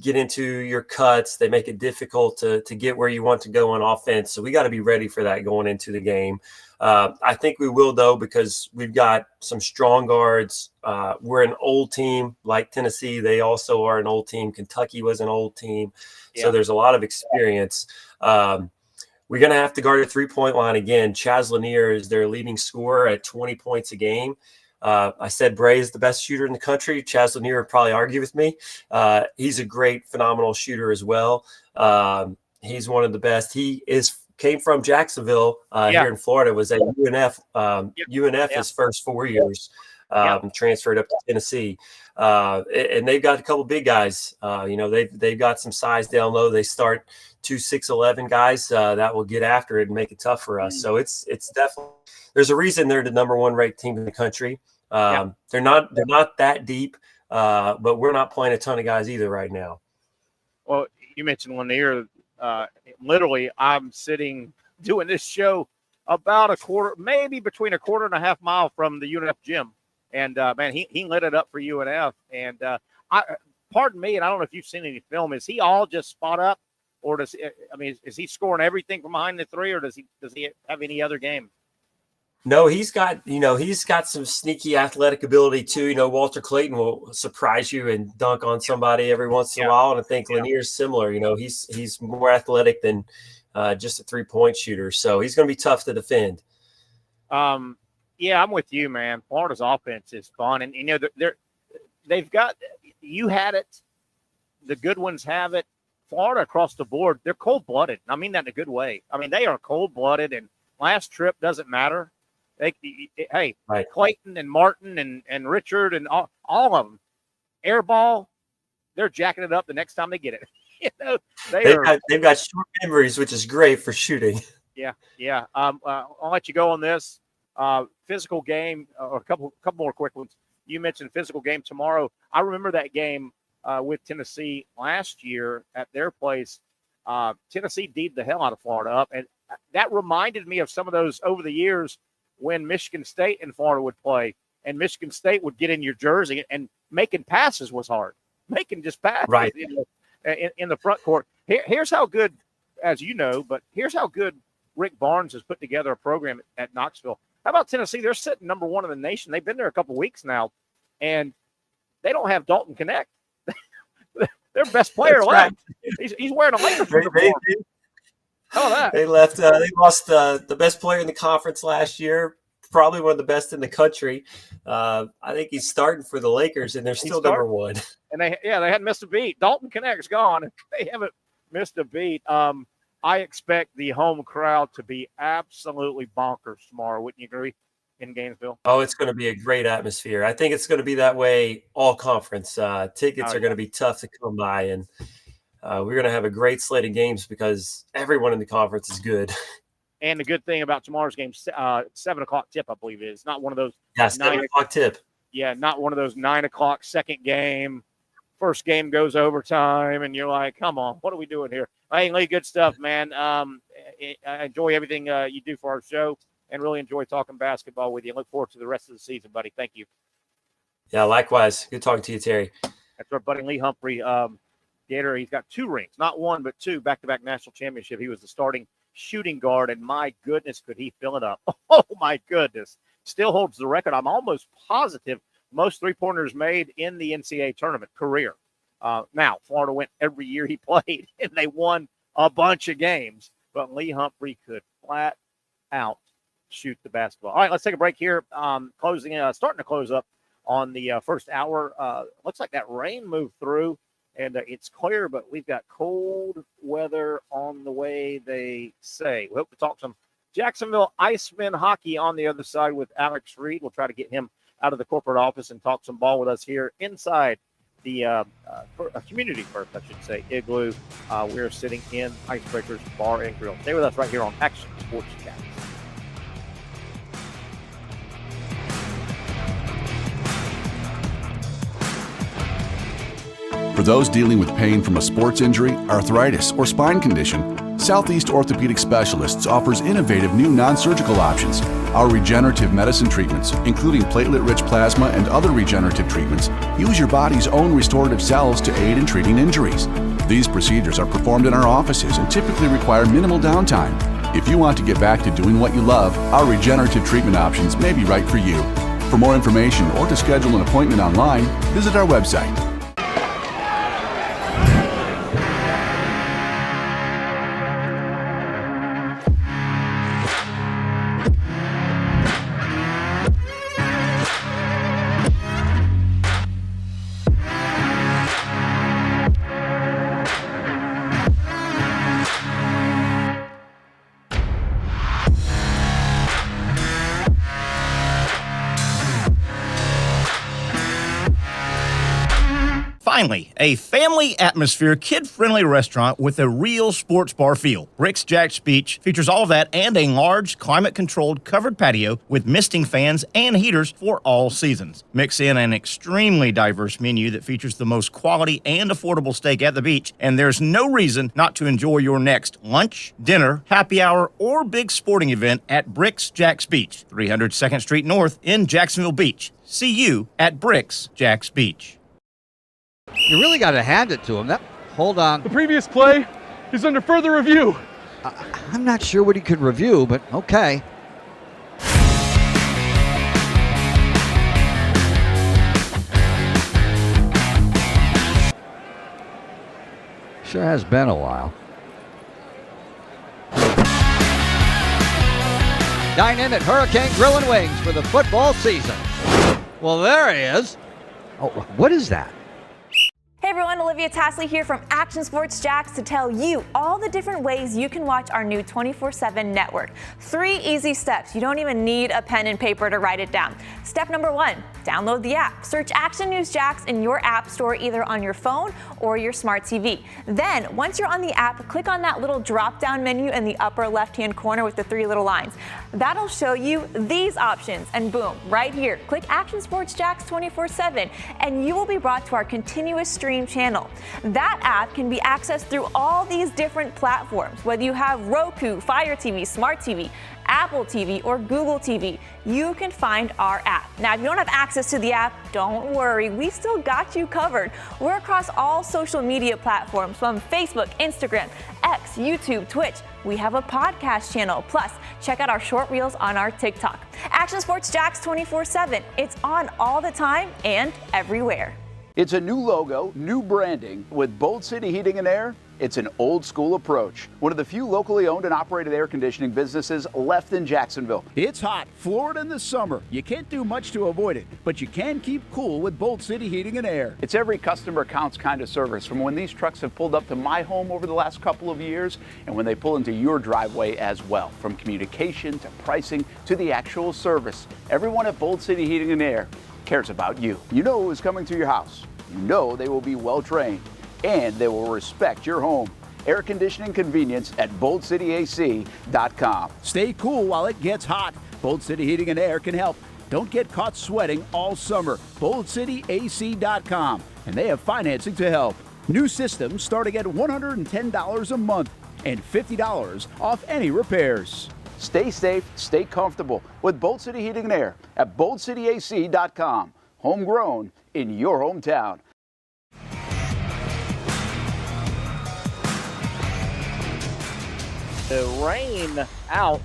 get into your cuts. They make it difficult to get where you want to go on offense. So we got to be ready for that going into the game. I think we will, though, because we've got some strong guards. We're an old team like Tennessee. They also are an old team. Kentucky was an old team. Yeah. So there's a lot of experience. We're going to have to guard a 3-point line again. Chaz Lanier is their leading scorer at 20 points a game. I said Bray is the best shooter in the country. Chaz Lanier would probably argue with me. He's a great, phenomenal shooter as well. He's one of the best. Came from Jacksonville here in Florida, was at UNF. UNF his first 4 years, transferred up to Tennessee. And they've got a couple big guys. They've got some size down low. They start 2 6'11" guys that will get after it and make it tough for us. So it's definitely, there's a reason they're the number one ranked team in the country. They're not that deep, but we're not playing a ton of guys either right now. Well, you mentioned Lanier. Literally, I'm sitting doing this show about maybe between a quarter and a half mile from the UNF gym. And, man, he lit it up for UNF. And pardon me, and I don't know if you've seen any film, is he all just spot up? Or is he scoring everything from behind the three, or does he have any other game? No, he's got some sneaky athletic ability too. Walter Clayton will surprise you and dunk on somebody every once in a while. And I think Lanier's similar. He's more athletic than just a 3-point shooter. So he's going to be tough to defend. Yeah, I'm with you, man. Florida's offense is fun. And, they've got – you had it. The good ones have it. Florida across the board, they're cold-blooded. I mean that in a good way. I mean, they are cold-blooded, and last trip doesn't matter. Clayton and Martin and Richard and all of them, air ball, they're jacking it up the next time they get it. They've got short memories, which is great for shooting. Yeah. I'll let you go on this. Physical game, or a couple more quick ones. You mentioned physical game tomorrow. I remember that game with Tennessee last year at their place. Tennessee D'd the hell out of Florida up, and that reminded me of some of those over the years when Michigan State and Florida would play, and Michigan State would get in your jersey, and making passes was hard. Making just passes in the front court. Here's how good, as you know, but here's how good Rick Barnes has put together a program at Knoxville. How about Tennessee? They're sitting number one in the nation. They've been there a couple of weeks now, and they don't have Dalton Connect. Their best player left. Right. He's wearing a Lakers uniform. How about that? They left. They lost the best player in the conference last year, probably one of the best in the country. I think he's starting for the Lakers, and they're still number one. And they hadn't missed a beat. Dalton Connect's gone. They haven't missed a beat. I expect the home crowd to be absolutely bonkers tomorrow. Wouldn't you agree? In Gainesville. Oh, it's going to be a great atmosphere. I think it's going to be that way all conference. Tickets are going to be tough to come by, and we're going to have a great slate of games because everyone in the conference is good. And the good thing about tomorrow's game, 7 o'clock tip, I believe it is. Not one of those. Yeah, 7 o'clock tip. Yeah, not one of those 9 o'clock second game, first game goes overtime, and you're like, come on, what are we doing here? Hey, Lee, good stuff, man. I enjoy everything you do for our show and really enjoy talking basketball with you. Look forward to the rest of the season, buddy. Thank you. Yeah, likewise. Good talking to you, Terry. That's our buddy Lee Humphrey. Gator, he's got 2 rings, not 1, but 2 back-to-back national championship. He was the starting shooting guard, and my goodness, could he fill it up. Oh, my goodness. Still holds the record. I'm almost positive most three-pointers made in the NCAA tournament career. Now, Florida went every year he played, and they won a bunch of games. But Lee Humphrey could flat out shoot the basketball. All right, let's take a break here. Starting to close up on the first hour. Looks like that rain moved through, and it's clear, but we've got cold weather on the way, they say. We hope to talk some Jacksonville Icemen hockey on the other side with Alex Reed. We'll try to get him out of the corporate office and talk some ball with us here inside the community first, I should say, Igloo. We're sitting in Icebreaker's Bar and Grill. Stay with us right here on Action Sports Chat. For those dealing with pain from a sports injury, arthritis, or spine condition, Southeast Orthopedic Specialists offers innovative new non-surgical options. Our regenerative medicine treatments, including platelet-rich plasma and other regenerative treatments, use your body's own restorative cells to aid in treating injuries. These procedures are performed in our offices and typically require minimal downtime. If you want to get back to doing what you love, our regenerative treatment options may be right for you. For more information or to schedule an appointment online, visit our website. Finally, a family atmosphere, kid-friendly restaurant with a real sports bar feel. Bricks Jack's Beach features all of that and a large, climate-controlled covered patio with misting fans and heaters for all seasons. Mix in an extremely diverse menu that features the most quality and affordable steak at the beach, and there's no reason not to enjoy your next lunch, dinner, happy hour, or big sporting event at Bricks Jack's Beach, 300 2nd Street North in Jacksonville Beach. See you at Bricks Jack's Beach. You really got to hand it to him. Hold on. The previous play is under further review. I'm not sure what he could review, but okay. Sure has been a while. Dine in at Hurricane Grill and Wings for the football season. Well, there he is. Oh, what is that? Hey everyone, Olivia Tasley here from Action Sports Jacks to tell you all the different ways you can watch our new 24/7 network. 3 easy steps. You don't even need a pen and paper to write it down. Step number 1, download the app. Search Action News Jacks in your app store either on your phone or your smart TV. Then, once you're on the app, click on that little drop-down menu in the upper left-hand corner with the 3 little lines. That'll show you these options, and boom, right here, click Action Sports Jacks 24/7, and you will be brought to our continuous stream channel. That app can be accessed through all these different platforms, whether you have Roku, Fire TV, Smart TV, Apple TV, or Google TV. You can find our app. Now, if you don't have access to the app, don't worry, we still got you covered. We're across all social media platforms from Facebook, Instagram, X, YouTube, Twitch. We have a podcast channel. Plus, check out our short reels on our TikTok. Action Sports Jacks 24/7. It's on all the time and everywhere. It's a new logo, new branding. With Bold City Heating and Air, it's an old school approach. One of the few locally owned and operated air conditioning businesses left in Jacksonville. It's hot, Florida in the summer. You can't do much to avoid it, but you can keep cool with Bold City Heating and Air. It's every customer counts kind of service, from when these trucks have pulled up to my home over the last couple of years and when they pull into your driveway as well. From communication to pricing to the actual service, everyone at Bold City Heating and Air cares about you. You know who is coming to your house. You know they will be well trained, and they will respect your home. Air conditioning convenience at BoldCityAC.com. Stay cool while it gets hot. Bold City Heating and Air can help. Don't get caught sweating all summer. BoldCityAC.com. and they have financing to help. New systems starting at $110 a month and $50 off any repairs. Stay safe, stay comfortable with Bolt City Heating and Air at BoltCityAC.com. Homegrown in your hometown. The rain out,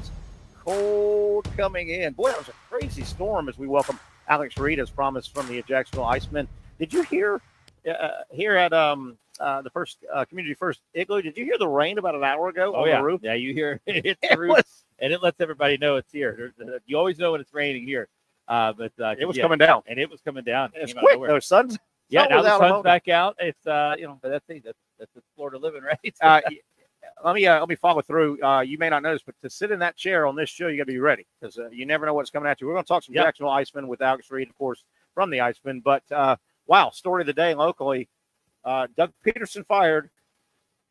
cold coming in. Boy, that was a crazy storm as we welcome Alex Reed as promised from the Jacksonville Icemen. Did you hear here at the first Community First Igloo? Did you hear the rain about an hour ago on the roof? Yeah, you hear it hits the roof, and it lets everybody know it's here. You always know when it's raining here. But it was coming down, and it was coming down. It's quick. No sun's. Yeah, now the sun's back out. It's but that's the Florida living, right? Let me follow through. You may not notice, but to sit in that chair on this show, you got to be ready because you never know what's coming at you. We're going to talk some Jacksonville Icemen with Alex Reed, of course, from the Icemen. But wow, story of the day locally: Doug Peterson fired,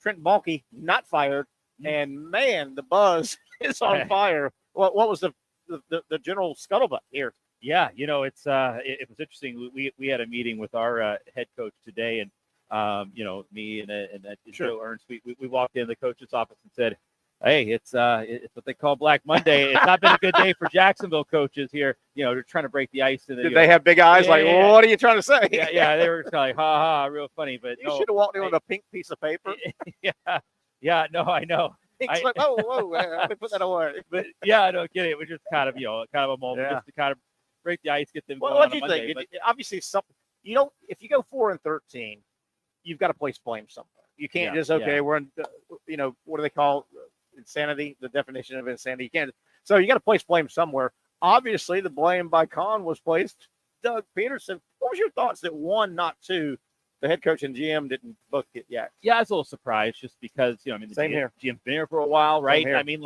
Trent Baalke not fired, and man, the buzz is on fire. What was the general scuttlebutt here? Yeah, it was interesting. We had a meeting with our head coach today, and me and Joe Ernst, we walked in the coach's office and said, hey, it's what they call Black Monday. It's not been a good day for Jacksonville coaches here. They're trying to break the ice. Did they have big eyes what are you trying to say? Yeah, they were like, ha, real funny. But you should have walked in with a pink piece of paper. Yeah, no, I know. It's like, whoa, let me put that away. But yeah, I don't get it. It was just kind of a moment just to kind of break the ice, get them going. What do you think? Obviously, something if you go 4-13, you've got to place blame somewhere. You can't we're in, what do they call insanity? The definition of insanity. You can't. So you got to place blame somewhere. Obviously, the blame by Con was placed Doug Peterson. What was your thoughts that 1, not 2, the head coach and GM didn't both get yacked? Yeah, I was a little surprised just because, the GM's been here for a while, right? I mean,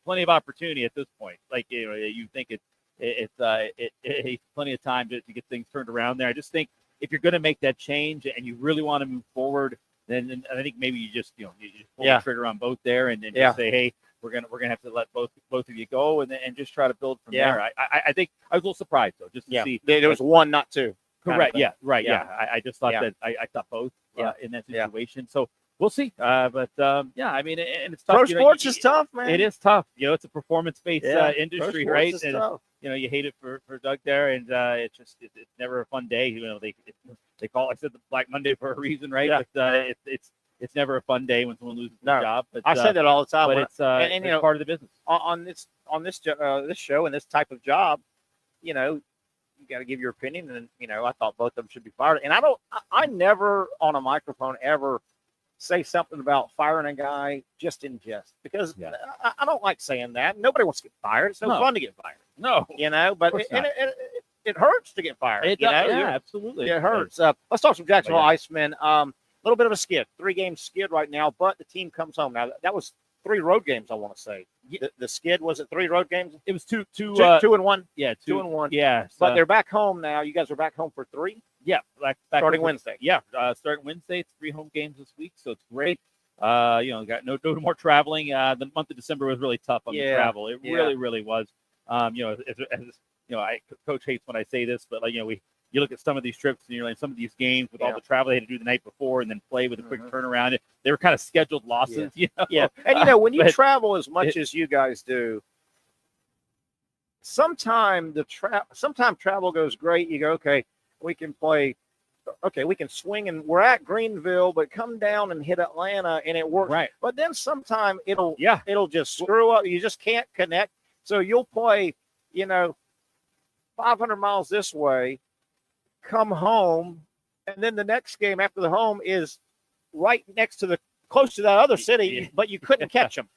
plenty of opportunity at this point. You think it's plenty of time to get things turned around there. I just think if you're going to make that change and you really want to move forward, then I think maybe you just pull the trigger on both there and just say, hey, we're gonna have to let both of you go and just try to build from there. I think I was a little surprised though, just to see there was 1, not 2. Correct. Yeah. Right. Yeah. I just thought that I thought both in that situation. So we'll see. But I mean, and it's tough. Pro sports is tough, man. It is tough. It's a performance-based industry, right? And tough. You hate it for Doug there, and it's never a fun day. They call it, the Black Monday for a reason, right? Yeah. But it's never a fun day when someone loses their job. But I say that all the time. But it's part of the business. On this show and this type of job, you got to give your opinion, and I thought both of them should be fired. And I never on a microphone ever say something about firing a guy just in jest because I don't like saying that. Nobody wants to get fired. It's no fun to get fired. No, but it hurts to get fired. It does, absolutely. It hurts. Let's talk some Jacksonville Icemen. A little bit of a skid, 3-game skid right now, but the team comes home. Now that was 3 road games. I want to say the skid was it 3 road games? It was two and 1. Yeah, 2 and 1. Yeah, but they're back home now. You guys are back home for 3. Yeah, starting Wednesday. Yeah, starting Wednesday. It's 3 home games this week, so it's great. Got no more traveling. The month of December was really tough on the travel. It really was. Coach hates when I say this, but you look at some of these trips and you're like some of these games with all the travel they had to do the night before and then play with a quick turnaround. They were kind of scheduled losses, Yeah, and when you travel as much as you guys do, sometimes travel goes great. You go, okay, we can play. Okay, we can swing, and we're at Greenville, but come down and hit Atlanta, and it works. Right. But then sometime it'll just screw up. You just can't connect. So you'll play, 500 miles this way, come home, and then the next game after the home is right next to close to that other city, but you couldn't catch them.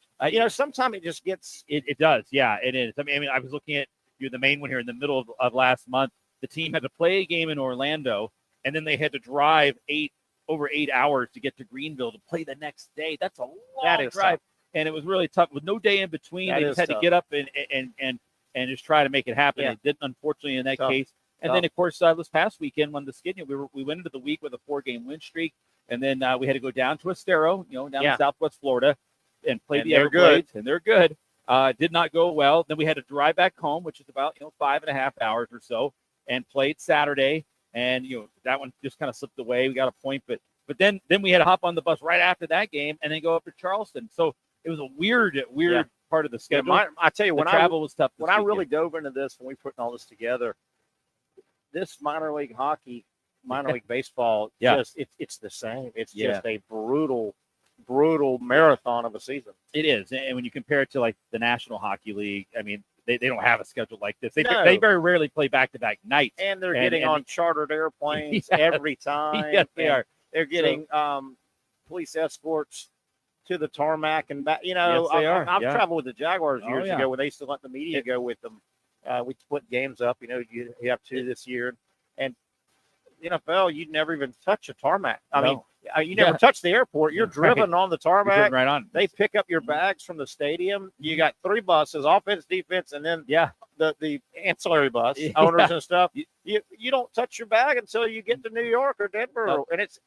Sometimes it just gets. It does. Yeah, it is. I mean, I was looking at the main one here in the middle of last month. The team had to play a game in Orlando, and then they had to drive over 8 hours to get to Greenville to play the next day. That's a long drive. Tough. And it was really tough with no day in between. They just had to get up and just try to make it happen. Yeah. It didn't, unfortunately, in that case. And then, of course, this past weekend when the skid, we went into the week with a 4-game win streak, and then we had to go down to Estero, down in Southwest Florida, and play the Everglades, and they're good. Did not go well. Then we had to drive back home, which is about 5.5 hours or so, and played Saturday. and that one just kind of slipped away. We got a point, but then we had to hop on the bus right after that game and then go up to Charleston. So it was a weird part of the schedule. I tell you, when travel was tough. When I really dove into this, when we put all this together, this minor league hockey, minor league baseball, it's the same. It's just a brutal marathon of a season. It is, and when you compare it to like the National Hockey League, I mean, they don't have a schedule like this. They very rarely play back-to-back nights, and they're getting on chartered airplanes every time. Yes, they are. They're getting police escorts to the tarmac and back. Yes, they are. I've traveled with the Jaguars years ago when they used to let the media go with them. We split games up. You have 2 this year, and the NFL, you'd never even touch a tarmac. I mean, you never touch the airport. You're driven on the tarmac. Right on. They pick up your bags from the stadium. You got 3 buses: offense, defense, and then the ancillary bus owners and stuff. You don't touch your bag until you get to New York or Denver, and it's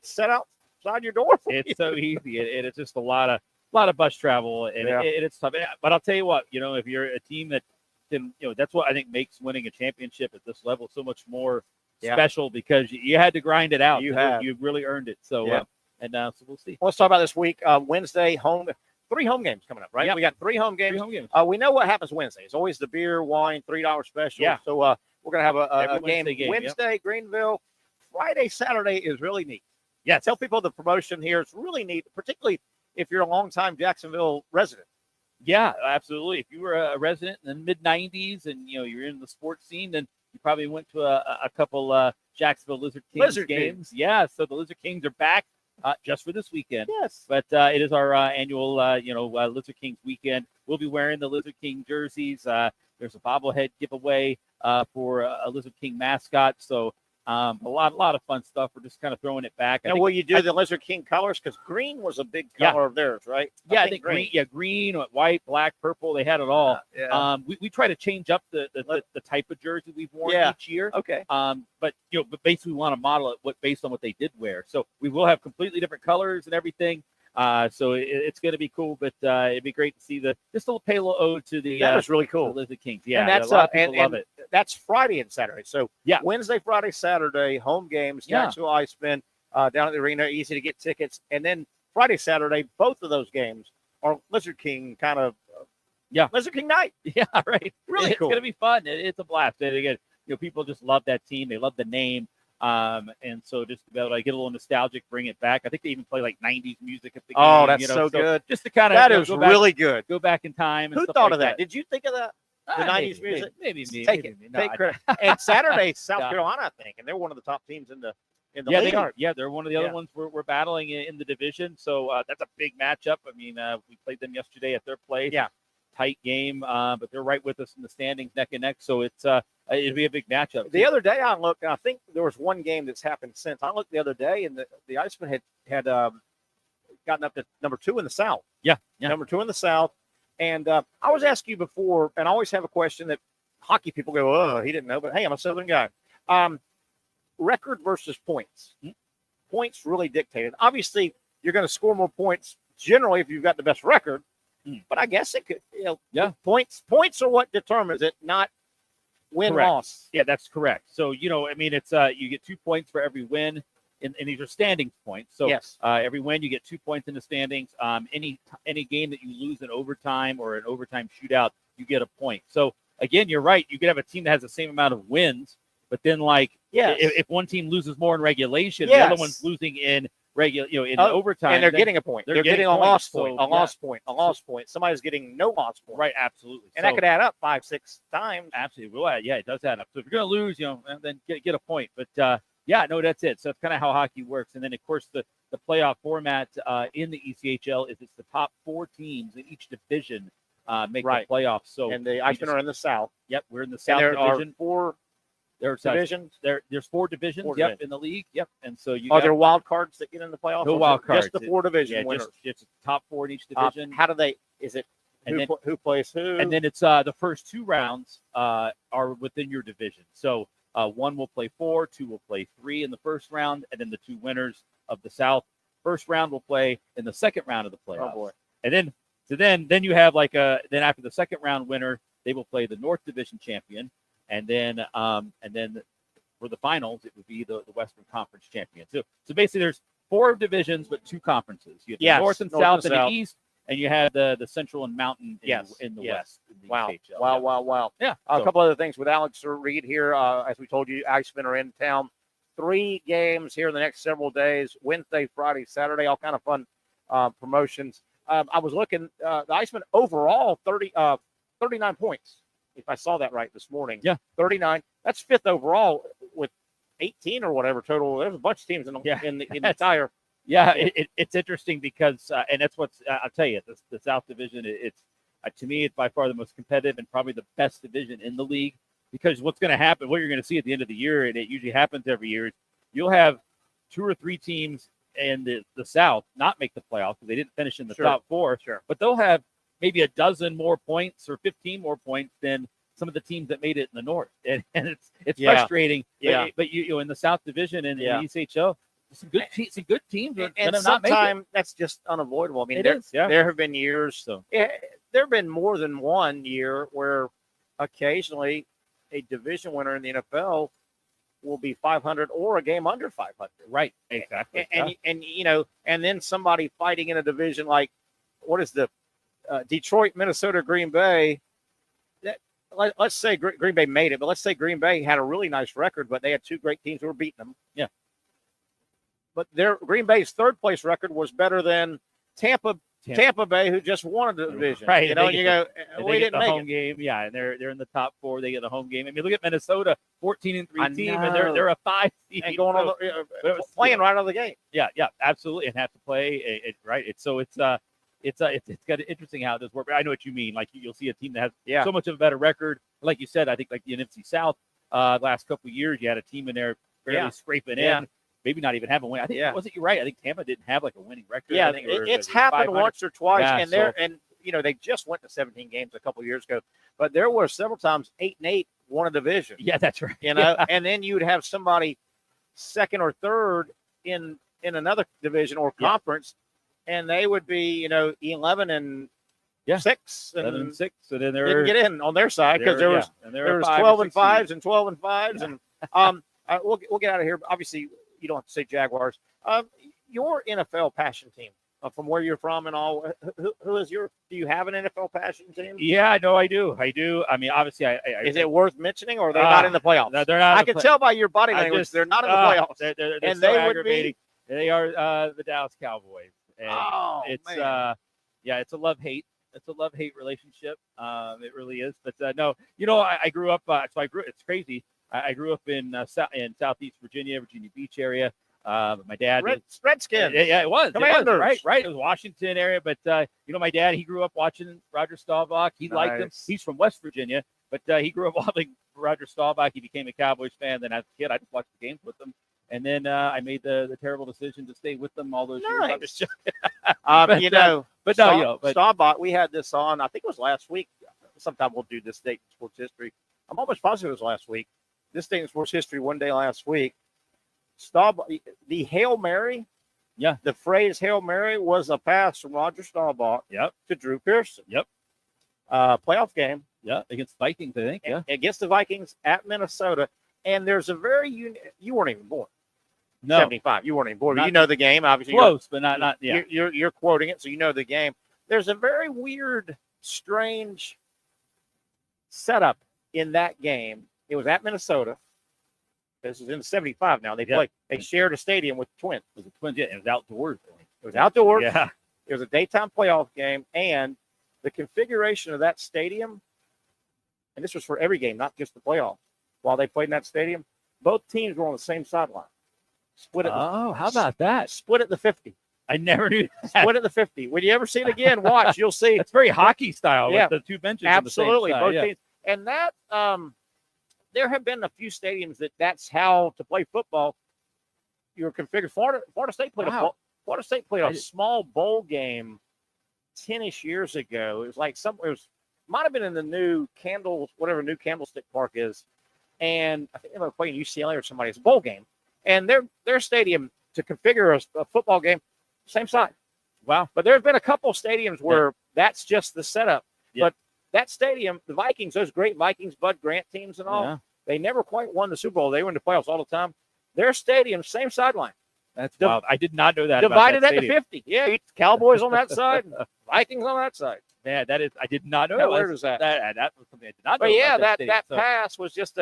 set outside your door. It's so easy, and it's just a lot of bus travel, and it's tough. But I'll tell you what, if you're a team that can, that's what I think makes winning a championship at this level so much more special, because you had to grind it out. You really earned it. So so we'll see. Let's talk about this week. Wednesday, 3 home games coming up, right? Yep. We got 3 home games. We know what happens Wednesday. It's always the beer, wine, $3 special. Yeah. So we're gonna have a game Wednesday, Greenville. Friday, Saturday is really neat. Yeah, tell people the promotion here. It's really neat, particularly if you're a longtime Jacksonville resident. Yeah, absolutely. If you were a resident in the mid-'90s and you're in the sports scene, then you probably went to a couple Jacksonville Lizard Kings games. Yeah, so the Lizard Kings are back just for this weekend. Yes. But it is our annual, Lizard Kings weekend. We'll be wearing the Lizard King jerseys. There's a bobblehead giveaway for a Lizard King mascot. So a lot of fun stuff. We're just kind of throwing it back. Will you do the Lizard King colors? Because green was a big color of theirs, right? I think green. Yeah, green, white, black, purple. They had it all. We try to change up the type of jersey we've worn each year. Okay. But basically we want to model it based on what they did wear. So we will have completely different colors and everything. So it's going to be cool, but it'd be great to see just a little payload ode to the. That was really cool. The Lizard Kings. Yeah, and that's a lot of people love it. That's Friday and Saturday. So Wednesday, Friday, Saturday, home games. Jacksonville Icemen down at the arena. Easy to get tickets, and then Friday, Saturday, both of those games are Lizard King kind of. Lizard King night. Yeah, right. Really cool. It's going to be fun. It's a blast. And again, people just love that team. They love the name. And so just to be able to get a little nostalgic, bring it back. I think they even play like 90s music at the game. Oh, that's so good. Just to kind of that is really good. Go back in time. And who stuff thought like of that? Did you think of that? The 90s music? Maybe me. Take it. Take credit. And Saturday, South Carolina, I think, and they're one of the top teams in the league. They are. Yeah, they're one of the other ones we're battling in the division. So that's a big matchup. I mean, we played them yesterday at their place. Yeah. Tight game, but they're right with us in the standings, neck and neck. So it'll be a big matchup. The other day I looked, and I think there was one game that's happened since. I looked the other day, and the Icemen had gotten up to number 2 in the South. Yeah. Number 2 in the South. And I was asking you before, and I always have a question that hockey people go, oh, he didn't know, but hey, I'm a Southern guy. Record versus points. Mm-hmm. Points really dictated. Obviously, you're going to score more points generally if you've got the best record. But I guess it could, points are what determines it, not win-loss. Yeah, that's correct. So, it's you get 2 points for every win, and these are standings points. So every win, you get 2 points in the standings. Any game that you lose in overtime or an overtime shootout, you get a point. So, again, you're right. You could have a team that has the same amount of wins, but then, if one team loses more in regulation, the other one's losing in overtime, and they're getting a point. They're getting a lost point, a lost point. Somebody's getting no lost point. Right, absolutely. And that could add up 5-6 times. Absolutely. Well, yeah, it does add up. So if you're going to lose, then get a point. But that's it. So that's kind of how hockey works. And then, of course, the playoff format in the ECHL is it's the top 4 teams in each division make the playoffs. So and the Icemen are in the South. Yep, we're in the South division. There's divisions. There's 4 divisions. In the league. Yep. And so are there wild cards that get in the playoffs? No wild cards. Just the 4 division winners. Just top 4 in each division. How do they? Is it who plays who? And then it's the first 2 rounds are within your division. So 1 will play 4, 2 will play 3 in the first round, and then the 2 winners of the South first round will play in the second round of the playoffs. Oh boy! And then you have then after the second round winner, they will play the North Division champion. And then for the finals, it would be the Western Conference champion. So basically, there's 4 divisions but 2 conferences. You have the North and South and the East, and you have the Central and Mountain in the West. In the HHL. Wow. Yeah. A couple other things with Alex Reed here. As we told you, Icemen are in town. 3 games here in the next several days, Wednesday, Friday, Saturday, all kind of fun promotions. I was looking, the Icemen overall, 39 points, if I saw that right this morning. Yeah. 39. That's 5th overall with 18 or whatever total. There's a bunch of teams in the entire. Yeah, it's interesting because, and that's what's, I'll tell you, the South Division, it's to me, it's by far the most competitive and probably the best division in the league, because what's going to happen, what you're going to see at the end of the year, and it usually happens every year, is you'll have 2 or 3 teams in the South not make the playoffs because they didn't finish in the top 4. Sure. But they'll have maybe a dozen more points or 15 more points than some of the teams that made it in the North. And it's frustrating. Yeah. But you in the South Division and in the ECHL, some good teams are and going to not make it. sometimes that's just unavoidable. I mean, there have been years. So there have been more than one year where occasionally a division winner in the NFL will be 500 or a game under 500. Right. Exactly. And then somebody fighting in a division like, what is the Detroit, Minnesota, Green Bay. Let's say Green Bay made it, but let's say Green Bay had a really nice record, but they had 2 great teams who were beating them. Yeah. But Green Bay's 3rd place record was better than Tampa Bay, who just won the division. Right. You know, and you go, we didn't make home game. Yeah, and they're in the top 4. They get the home game. I mean, look at Minnesota, 14-3 team, and they're a 5 seed. And going on playing right out of the game. Yeah, absolutely, and have to play right. It's got interesting how it does work. But I know what you mean. Like you'll see a team that has so much of a better record. Like you said, I think like the NFC South last couple of years, you had a team in there barely scraping in. Maybe not even have a win. I think wasn't you right? I think Tampa didn't have like a winning record. Yeah, I think it's happened once or twice, Yeah, and they just went to 17 games a couple of years ago. But there were several times 8-8 won a division. Yeah, that's right. And then you'd have somebody 2nd or 3rd in another division or conference, and they would be 11 and 6 and 11 and 6, and then didn't get in on their side because there was 12 and 5s and 12 and 5s, and we'll get out of here. Obviously, you don't have to say Jaguars. Your NFL passion team, from where you're from and all, who is do you have an NFL passion team? Yeah, no, I do. I mean, obviously, is it worth mentioning, or they're not in the playoffs? No, they're not. I can tell by your body language they're not in the playoffs. They're and so they aggravating. Would be. They are the Dallas Cowboys. And man. It's a love-hate. It's a love-hate relationship. It really is. But no, I grew up. It's crazy. I grew up in Southeast Virginia Beach area. My dad, Redskins. Yeah, it was. Commanders. Right. It was Washington area. But my dad, he grew up watching Roger Staubach. He liked him. He's from West Virginia, but he grew up watching Roger Staubach. He became a Cowboys fan. Then as a kid, I just watched the games with him. And then I made the terrible decision to stay with them all those years. Staubach, we had this on, I think it was last week. Sometime we'll do this date in sports history. I'm almost positive it was last week. This date in sports history one day last week. Staubach, the Hail Mary, the phrase Hail Mary was a pass from Roger Staubach to Drew Pearson. Playoff game. Against Vikings, I think. Against the Vikings at Minnesota. And there's a very you weren't even born. No. 75. You weren't even born. You know the game, obviously. Close, but not. Yeah. You're quoting it, so you know the game. There's a very weird, strange setup in that game. It was at Minnesota. This is in 75 now. They shared a stadium with the Twins. It was the Twins. Yeah, it was outdoors. It was outdoors. Yeah. It was a daytime playoff game, and the configuration of that stadium, and this was for every game, not just the playoffs. While they played in that stadium, both teams were on the same sideline. Split it. Oh, how about that? Split at the 50. I never knew that. Split at the 50. When you ever see it again, watch. You'll see. That's very hockey style with the 2 benches. Absolutely. On the same side. Both teams. And that, there have been a few stadiums that's how to play football. You're configured. Florida State played a small bowl game 10-ish years ago. It was like might have been in the new whatever new Candlestick Park is. And I think they were playing UCLA or somebody. It's a bowl game. And their stadium to configure a football game, same size. Wow. But there have been a couple stadiums where that's just the setup. Yeah. But that stadium, the Vikings, those great Vikings, Bud Grant teams and all, They never quite won the Super Bowl. They were in the playoffs all the time. Their stadium, same sideline. That's wild. I did not know that. Divided that at the 50. Yeah, it's Cowboys on that side, and Vikings on that side. Man, that is. I did not know. How weird is that? That was something I did not know. But yeah, about that pass was just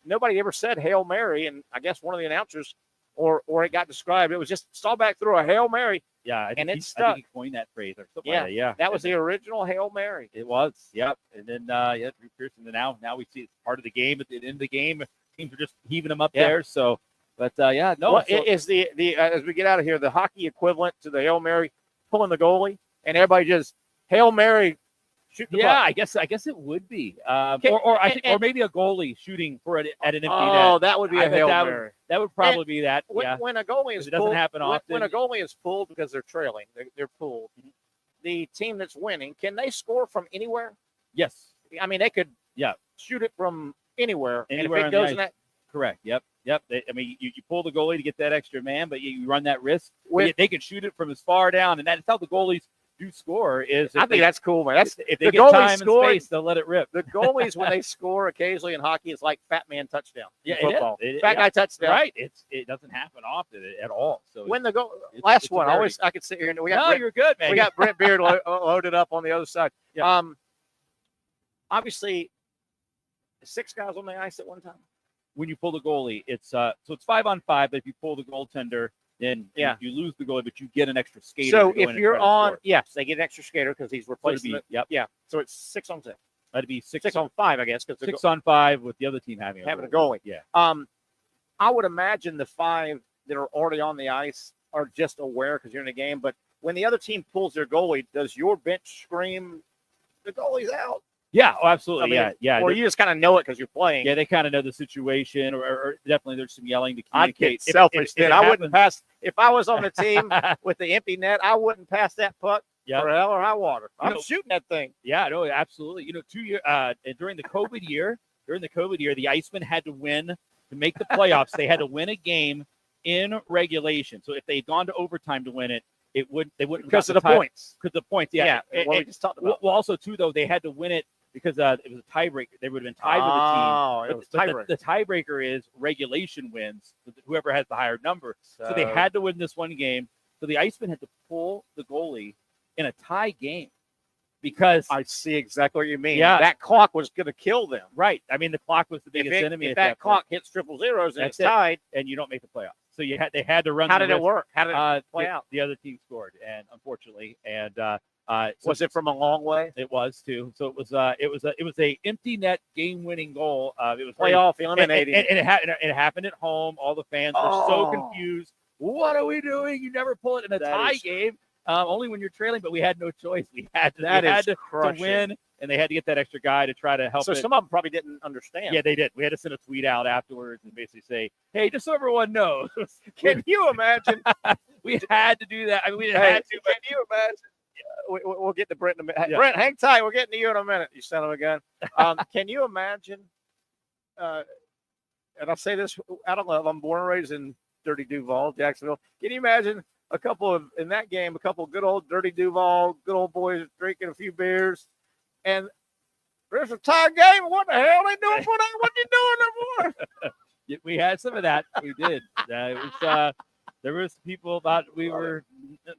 nobody ever said Hail Mary, and I guess one of the announcers or it got described. It was just saw back through a Hail Mary. Yeah, and it stuck. I think he coined that phrase or something like that. Yeah, that was the original Hail Mary. It was. Yep. And then Drew Pearson. And now we see it's part of the game. At the end of the game, teams are just heaving them up there. So, but is the as we get out of here, the hockey equivalent to the Hail Mary, pulling the goalie and everybody just Hail Mary. Shoot the puck. I guess it would be, or maybe a goalie shooting at an empty net. Oh, that would be a Hail Mary. That would probably be that. When a goalie is it doesn't happen often. When a goalie is pulled because they're trailing, they're pulled. The team that's winning, can they score from anywhere? Yes. I mean, they could. Shoot it from anywhere. And if it goes in that. Correct. Yep. I mean, you pull the goalie to get that extra man, but you run that risk. They can shoot it from as far down, and that's how the goalies do score. I think that's cool, man. That's if they get time and space, they'll let it rip. The goalies, when they score occasionally in hockey, it's like fat man touchdown. Yeah, football. Fat guy touchdown. Right. It doesn't happen often at all. So when the last one, I could sit here and you're good, man. We got Brent Beaird loaded up on the other side. Yeah. Obviously, 6 guys on the ice at one time. When you pull the goalie, it's 5-on-5. But if you pull the goaltender, then you lose the goalie, but you get an extra skater. So if you're on, yes, they get an extra skater because he's replacing it. Yep. Yeah. So it's 6-on-6. That'd be 6-on-5, I guess. 6-on-5 with the other team having a goalie. Yeah. I would imagine the 5 that are already on the ice are just aware because you're in the game. But when the other team pulls their goalie, does your bench scream, the goalie's out? Yeah, absolutely. I mean, Or you just kind of know it because you're playing. Yeah, they kind of know the situation, or definitely there's some yelling to I'd communicate. get selfish then. I wouldn't pass. If I was on the team with the empty net, I wouldn't pass that puck for hell or high water. I'm shooting that thing. Yeah, no, absolutely. 2 years during the COVID year, the Icemen had to win to make the playoffs. They had to win a game in regulation. So if they had gone to overtime to win it, they wouldn't because of the points. Because the points, yeah. What we just talked about. Well, also too though, they had to win it because it was a tiebreaker. They would have been tied with the team. The tiebreaker is regulation wins. So whoever has the higher number. So they had to win this one game. So the Icemen had to pull the goalie in a tie game because I see exactly what you mean. Yeah, that clock was going to kill them. Right. I mean, the clock was the biggest enemy. If that clock hits 000s and it's tied, and you don't make the playoffs. So they had to run. How did it work? How did it play out? The other team scored, and unfortunately, was it from a long way? It was too. So it was a empty net game winning goal. It was playoff eliminating, and it happened at home. All the fans were so confused. What are we doing? You never pull it in a tie game. Only when you're trailing, but we had no choice. We had to win, and they had to get that extra guy to try to help. So some of them probably didn't understand. Yeah, they did. We had to send a tweet out afterwards and basically say, "Hey, just so everyone knows." Can you imagine? We had to do that. I mean, we had to. Can you imagine? We'll get to Brent in a minute. Yeah. Brent, hang tight. We're getting to you in a minute, you son of a gun. Can you imagine? And I'll say this out of love. I'm born and raised in Dirty Duval, Jacksonville. Can you imagine a couple of good old Dirty Duval, good old boys drinking a few beers, and there's a tie game? What the hell are they doing for that? What you doing there for? We had some of that. We did. It was. There was people thought we were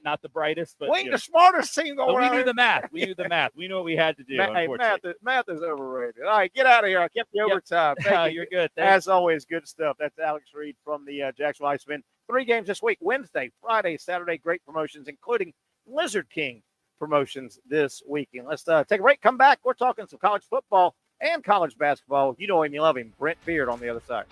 not the brightest, but we ain't the smartest team going on. We knew the math. We knew the math. We knew what we had to do. Math is overrated. All right, get out of here. I kept you overtime. Thank you. You're good. Thanks. As always, good stuff. That's Alex Reed from the Jacksonville Icemen. 3 games this week: Wednesday, Friday, Saturday. Great promotions, including Lizard King promotions this weekend. Let's take a break. Come back. We're talking some college football and college basketball. You know him, you love him. Brent Beaird on the other side.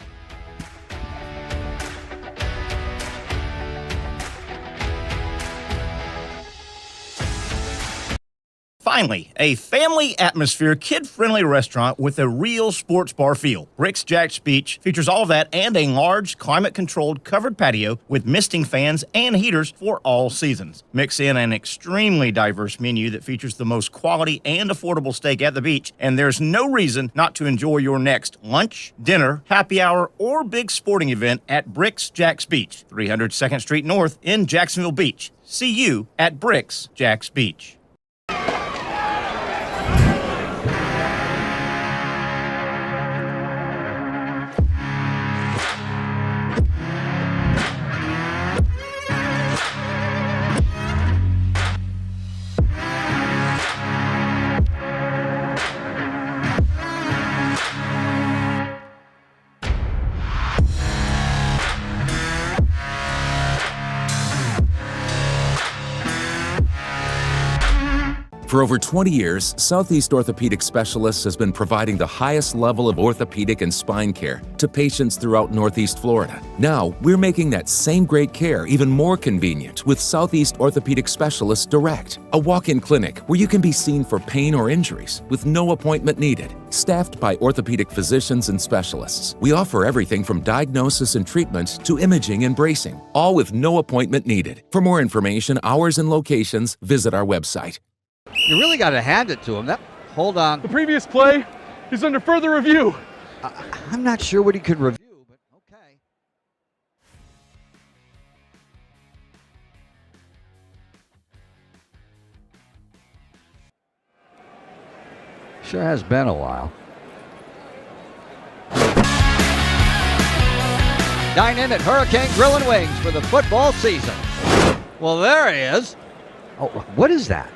Finally, a family atmosphere, kid-friendly restaurant with a real sports bar feel. Bricks Jack's Beach features all of that and a large, climate-controlled covered patio with misting fans and heaters for all seasons. Mix in an extremely diverse menu that features the most quality and affordable steak at the beach, and there's no reason not to enjoy your next lunch, dinner, happy hour, or big sporting event at Bricks Jack's Beach, 300 2nd Street North in Jacksonville Beach. See you at Bricks Jack's Beach. For over 20 years, Southeast Orthopedic Specialists has been providing the highest level of orthopedic and spine care to patients throughout Northeast Florida. Now, we're making that same great care even more convenient with Southeast Orthopedic Specialists Direct, a walk-in clinic where you can be seen for pain or injuries with no appointment needed. Staffed by orthopedic physicians and specialists, we offer everything from diagnosis and treatment to imaging and bracing, all with no appointment needed. For more information, hours, and locations, visit our website. You really got to hand it to him. Hold on. The previous play is under further review. I'm not sure what he could review, but okay. Sure has been a while. Dine in at Hurricane Grill and Wings for the football season. Well, there he is. Oh, what is that?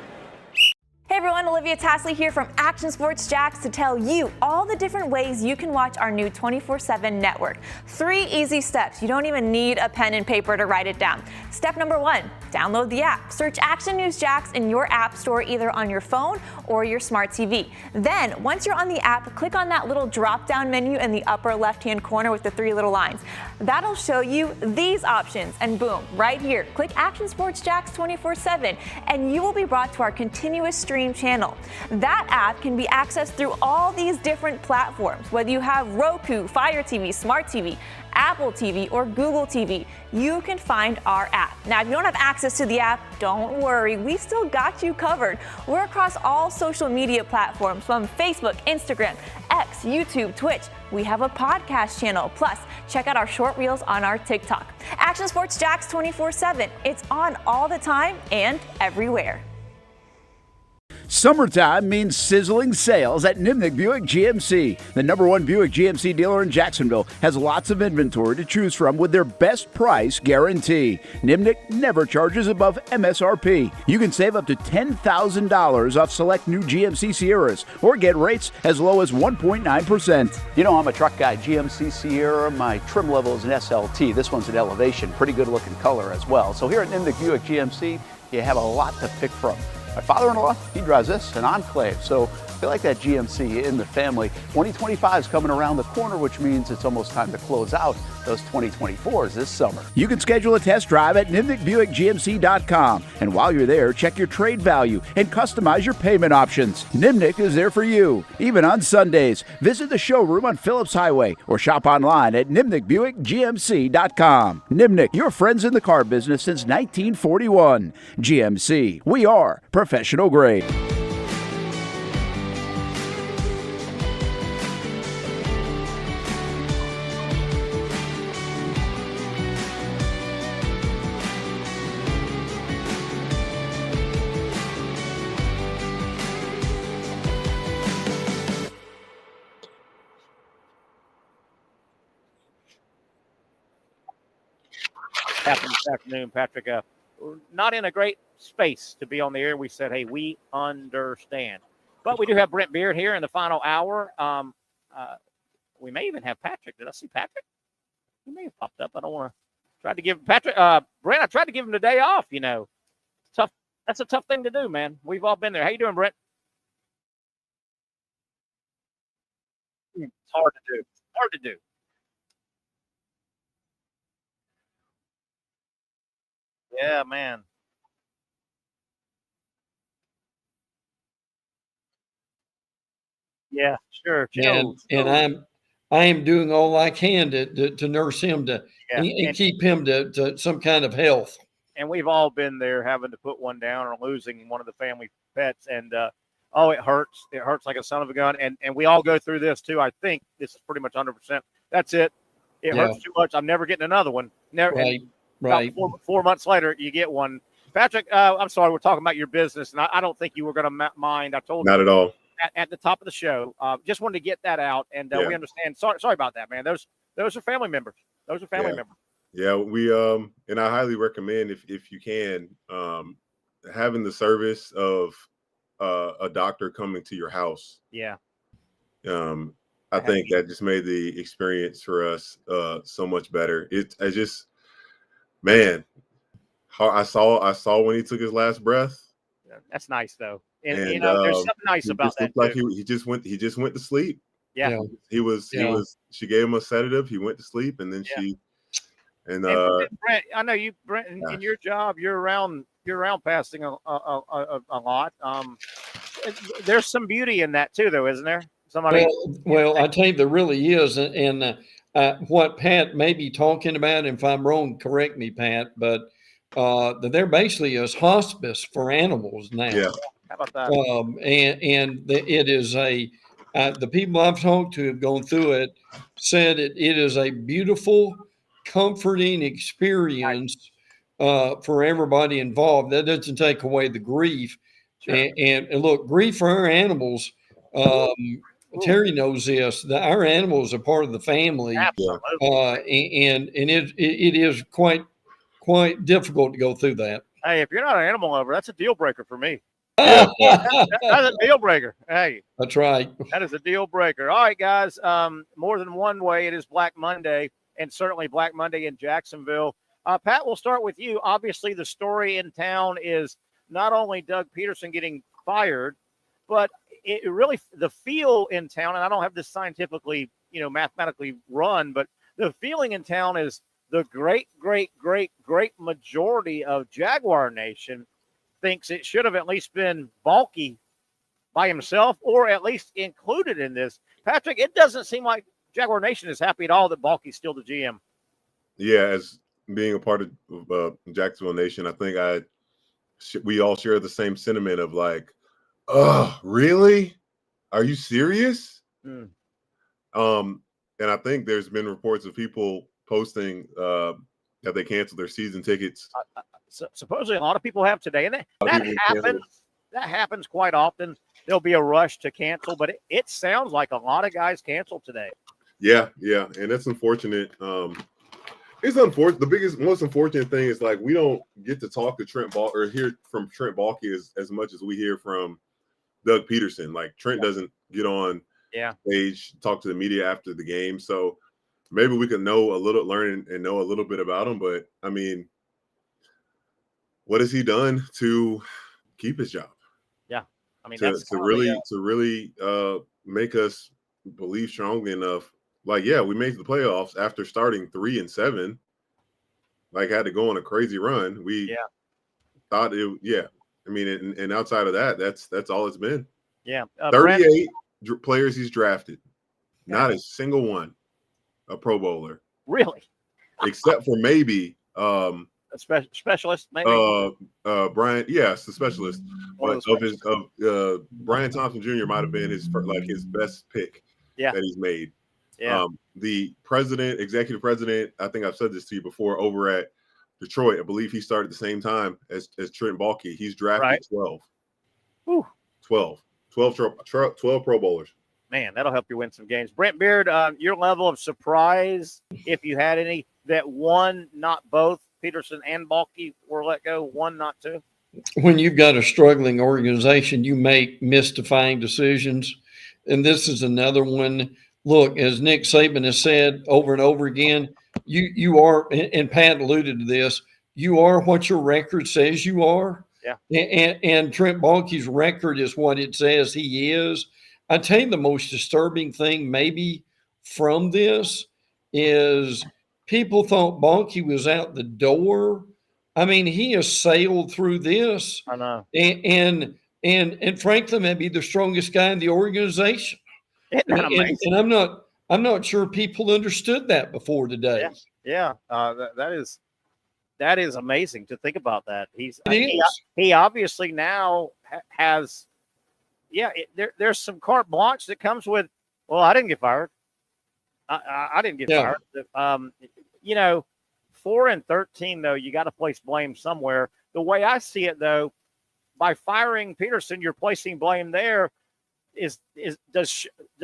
Hey everyone, Olivia Tasley here from Action Sports Jacks to tell you all the different ways you can watch our new 24/7 network. 3 easy steps. You don't even need a pen and paper to write it down. Step number 1, download the app. Search Action News Jacks in your app store either on your phone or your smart TV. Then, once you're on the app, click on that little drop-down menu in the upper left-hand corner with the 3 little lines. That'll show you these options, and boom, right here, click Action Sports Jacks 24/7, and you will be brought to our continuous stream channel. That app can be accessed through all these different platforms, whether you have Roku, Fire TV, Smart TV, Apple TV, or Google TV. You can find our app. Now, if you don't have access to the app, don't worry, we still got you covered. We're across all social media platforms from Facebook, Instagram, X, YouTube, Twitch. We have a podcast channel. Plus, check out our short reels on our TikTok. Action Sports Jacks 24/7. It's on all the time and everywhere. Summertime means sizzling sales at Nimnick Buick GMC. The #1 Buick GMC dealer in Jacksonville has lots of inventory to choose from with their best price guarantee. Nimnick never charges above MSRP. You can save up to $10,000 off select new GMC Sierras or get rates as low as 1.9%. You know, I'm a truck guy. GMC Sierra, my trim level is an SLT. This one's an Elevation. Pretty good looking color as well. So here at Nimnick Buick GMC, you have a lot to pick from. My father-in-law, he drives this, an Enclave, so I feel like that GMC in the family. 2025 is coming around the corner, which means it's almost time to close out those 2024s this summer. You can schedule a test drive at NimnickBuickGMC.com, and while you're there, check your trade value and customize your payment options. Nimnick is there for you, even on Sundays. Visit the showroom on Phillips Highway or shop online at NimnickBuickGMC.com. Nimnick, your friends in the car business since 1941. GMC, we are professional grade. Happened this afternoon, Patrick. Not in a great space to be on the air. We said, hey, we understand. But we do have Brent Beaird here in the final hour. We may even have Patrick. Did I see Patrick? He may have popped up. I don't want to try to give Patrick, Brent, I tried to give him the day off, you know. Tough. That's a tough thing to do, man. We've all been there. How you doing, Brent? It's hard to do. It's hard to do. Yeah, man. Yeah, sure. And I am doing all I can to nurse him and keep him to some kind of health. And we've all been there, having to put one down or losing one of the family pets, and it hurts. It hurts like a son of a gun. And we all go through this too. I think this is pretty much 100%. That's it. It hurts too much. I'm never getting another one. Never. Right. 4 months later, you get one. Patrick, I'm sorry, we're talking about your business, and I don't think you were going to mind. I told you. Not at all. At the top of the show. Just wanted to get that out, and we understand. Sorry about that, man. Those are family members. Those are family members. Yeah, we and I highly recommend if you can having the service of a doctor coming to your house. Yeah. I think that just made the experience for us so much better. I just, man, I saw when he took his last breath. Yeah, that's nice though. And there's something nice about that. Like he just went to sleep. Yeah. She gave him a sedative. He went to sleep, and then and Brent, I know you, Brent, in your job, you're around passing a lot. There's some beauty in that too, though, isn't there? Well, I tell you, there really is, and what Pat may be talking about, and if I'm wrong, correct me, Pat. But they're basically as hospice for animals now. Yeah. How about that? It is the people I've talked to have gone through it, said it is a beautiful, comforting experience for everybody involved. That doesn't take away the grief. Sure. And look, grief for our animals. Terry knows this. Our animals are part of the family. Absolutely. And it is quite difficult to go through that. Hey, if you're not an animal lover, that's a deal breaker for me. That's a deal breaker. Hey, that's right. That is a deal breaker. All right, guys. More than one way, it is Black Monday, and certainly Black Monday in Jacksonville. Pat, we'll start with you. Obviously, the story in town is not only Doug Peterson getting fired, but it really the feel in town, and I don't have this scientifically, mathematically run, but the feeling in town is the great majority of Jaguar Nation thinks it should have at least been Balky by himself, or at least included in this. Patrick, it doesn't seem like Jaguar Nation is happy at all that Balky's still the GM. Yeah, as being a part of Jacksonville Nation, I think we all share the same sentiment of like, oh, really? Are you serious? And I think there's been reports of people posting that they canceled their season tickets. Supposedly a lot of people have today, and that happens quite often. There'll be a rush to cancel, but it sounds like a lot of guys canceled today. Yeah, and that's unfortunate. It's unfortunate. The most unfortunate thing is like we don't get to talk to Trent Baalke or hear from Trent Baalke as much as we hear from Doug Peterson. Like Trent doesn't get on stage, talk to the media after the game. So maybe we could learn and know a little bit about him. But I mean, what has he done to keep his job? Yeah, I mean to really make us believe strongly enough. Like, yeah, we made the playoffs after starting 3-7. Like, had to go on a crazy run. We thought it. Yeah, I mean, and outside of that, that's all it's been. Yeah, 38 players he's drafted, not a single one a Pro Bowler. Really, except for maybe a specialist, maybe. Brian, yes, the specialist. But Brian Thompson Jr. might have been his best pick that he's made. Yeah. The executive president, I think I've said this to you before, over at Detroit, I believe he started at the same time as Trent Baalke. He's drafted 12. Whew. 12 Pro Bowlers. Man, that'll help you win some games. Brent Beaird, your level of surprise, if you had any, that one, not both, Peterson and Baalke were let go, one, not two? When you've got a struggling organization, you make mystifying decisions. And this is another one. Look, as Nick Saban has said over and over again, you are, and Pat alluded to this, you are what your record says you are. Yeah. And Trent Baalke's record is what it says he is. I tell you, the most disturbing thing maybe from this is people thought Baalke was out the door. I mean, he has sailed through this. I know. And frankly, maybe the strongest guy in the organization. And I'm not sure people understood that before today. Yeah. That is amazing to think about that. He obviously now has, there's some carte blanche that comes with, well, I didn't get fired. I didn't get fired. 4-13 though, you got to place blame somewhere. The way I see it though, by firing Peterson, you're placing blame there. Does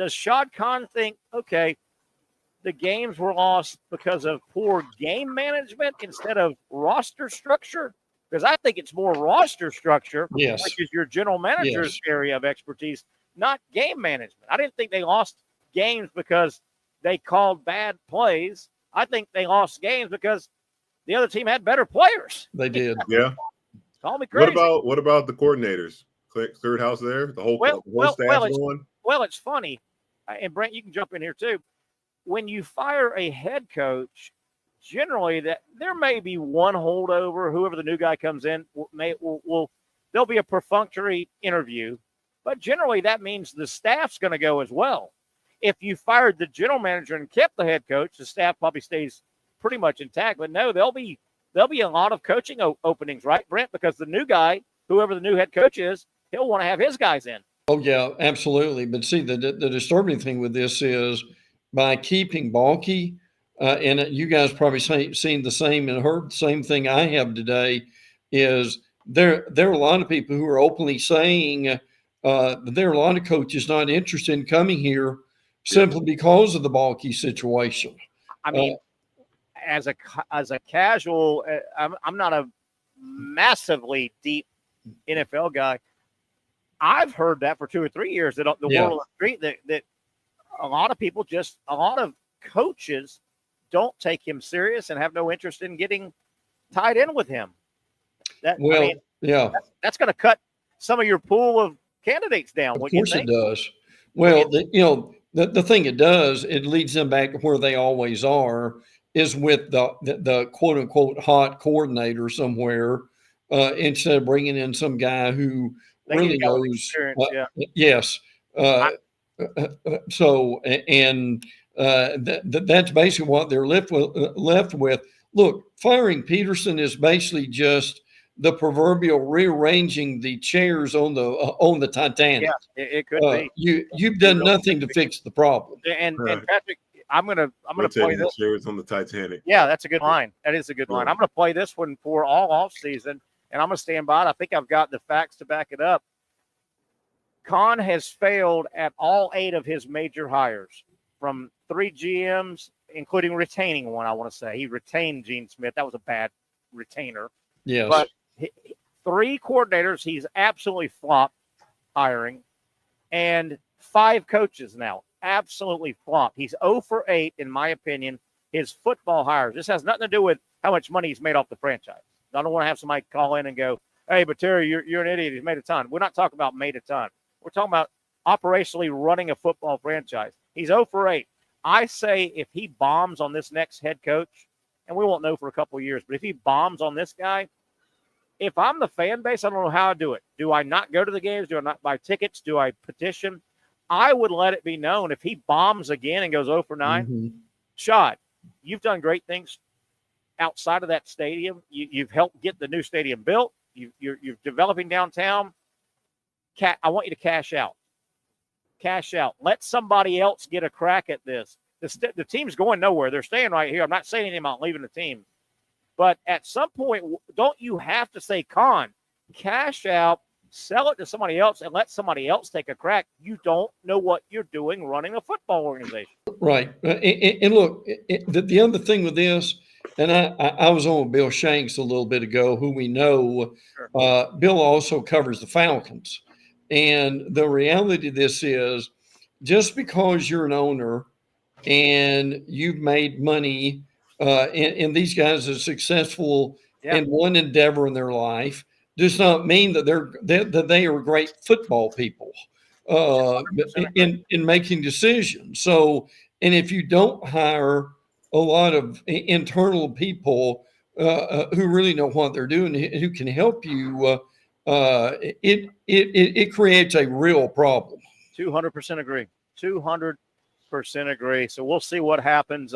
Shad Khan think, okay, the games were lost because of poor game management instead of roster structure? Because I think it's more roster structure, which is your general manager's area of expertise, not game management. I didn't think they lost games because they called bad plays. I think they lost games because the other team had better players. They did. Yeah. Call me crazy. What about the coordinators? third house there. The whole staff's going. Well, it's funny, and Brent, you can jump in here too. When you fire a head coach, generally that there may be one holdover. Whoever the new guy comes in there'll be a perfunctory interview, but generally that means the staff's going to go as well. If you fired the general manager and kept the head coach, the staff probably stays pretty much intact. But no, there'll be a lot of coaching openings, right, Brent? Because the new guy, whoever the new head coach is, he'll want to have his guys in. Oh yeah, absolutely. But see, the disturbing thing with this is by keeping Balky, and you guys probably seen the same and heard the same thing I have today, is there are a lot of people who are openly saying that there are a lot of coaches not interested in coming here simply because of the Balky situation. I mean, as a casual, I'm not a massively deep NFL guy. I've heard that for 2 or 3 years that the world of the street that a lot of coaches don't take him serious and have no interest in getting tied in with him. That's going to cut some of your pool of candidates down. Of course it does. Well, the thing it does, it leads them back to where they always are, is with the quote unquote hot coordinator somewhere, instead of bringing in some guy who really knows. Yes. So, and that's basically what they're left with. Look, firing Peterson is basically just the proverbial rearranging the chairs on the Titanic. Yeah, it could be. You've done nothing to fix the problem. And Patrick, I'm gonna play this. Chairs on the Titanic. Yeah, that's a good line. That is a good line. I'm gonna play this one for all off season, and I'm gonna stand by it. I think I've got the facts to back it up. Khan has failed at all 8 of his major hires, from 3 GMs, including retaining one. I want to say he retained Gene Smith. That was a bad retainer. Yes. But 3 coordinators he's absolutely flopped hiring, and 5 coaches now absolutely flopped. He's 0 for 8, in my opinion, his football hires. This has nothing to do with how much money he's made off the franchise. I don't want to have somebody call in and go, hey, but Terry, you're an idiot. He's made a ton. We're not talking about made a ton. We're talking about operationally running a football franchise. He's 0 for 8. I say if he bombs on this next head coach, and we won't know for a couple of years, but if he bombs on this guy, if I'm the fan base, I don't know how to do it. Do I not go to the games? Do I not buy tickets? Do I petition? I would let it be known if he bombs again and goes 0 for 9. Shot, you've done great things outside of that stadium. You've helped get the new stadium built. You're developing downtown. I want you to cash out. Cash out. Let somebody else get a crack at this. The team's going nowhere. They're staying right here. I'm not saying anything about leaving the team. But at some point, don't you have to say, Con, cash out, sell it to somebody else, and let somebody else take a crack? You don't know what you're doing running a football organization. Right. And look, the other thing with this, and I was on with Bill Shanks a little bit ago, who we know. Sure. Bill also covers the Falcons. And the reality of this is, just because you're an owner and you've made money, and these guys are successful in one endeavor in their life, does not mean that they are great football people in making decisions. So, and if you don't hire a lot of internal people who really know what they're doing, who can help you, it creates a real problem. 200% agree. 200% agree. So we'll see what happens.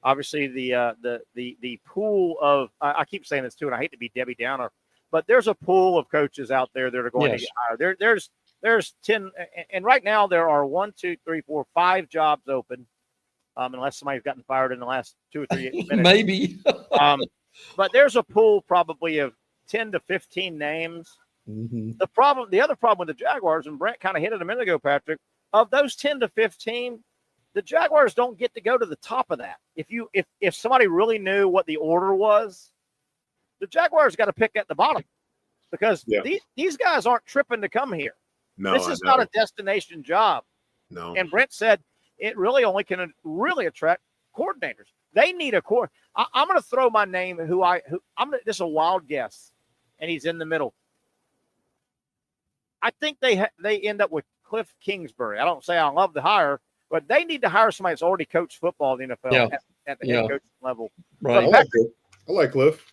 Obviously, the pool of I keep saying this too, and I hate to be Debbie Downer, but there's a pool of coaches out there that are going to get hired. There's 10, and right now there are 1, 2, 3, 4, 5 jobs open, unless somebody's gotten fired in the last 2 or 3 minutes. Maybe. But there's a pool probably of 10 to 15 names. Mm-hmm. The other problem with the Jaguars, and Brent kind of hit it a minute ago, Patrick, of those 10 to 15, the Jaguars don't get to go to the top of that. If somebody really knew what the order was, the Jaguars got to pick at the bottom, because these guys aren't tripping to come here. No, this is not a destination job. No. And Brent said it really only can really attract coordinators. They need a core. I'm going to throw my name. This is a wild guess, and he's in the middle. I think they end up with Cliff Kingsbury. I don't say I love the hire, but they need to hire somebody that's already coached football in the NFL at the head coaching level. Right. I like Cliff.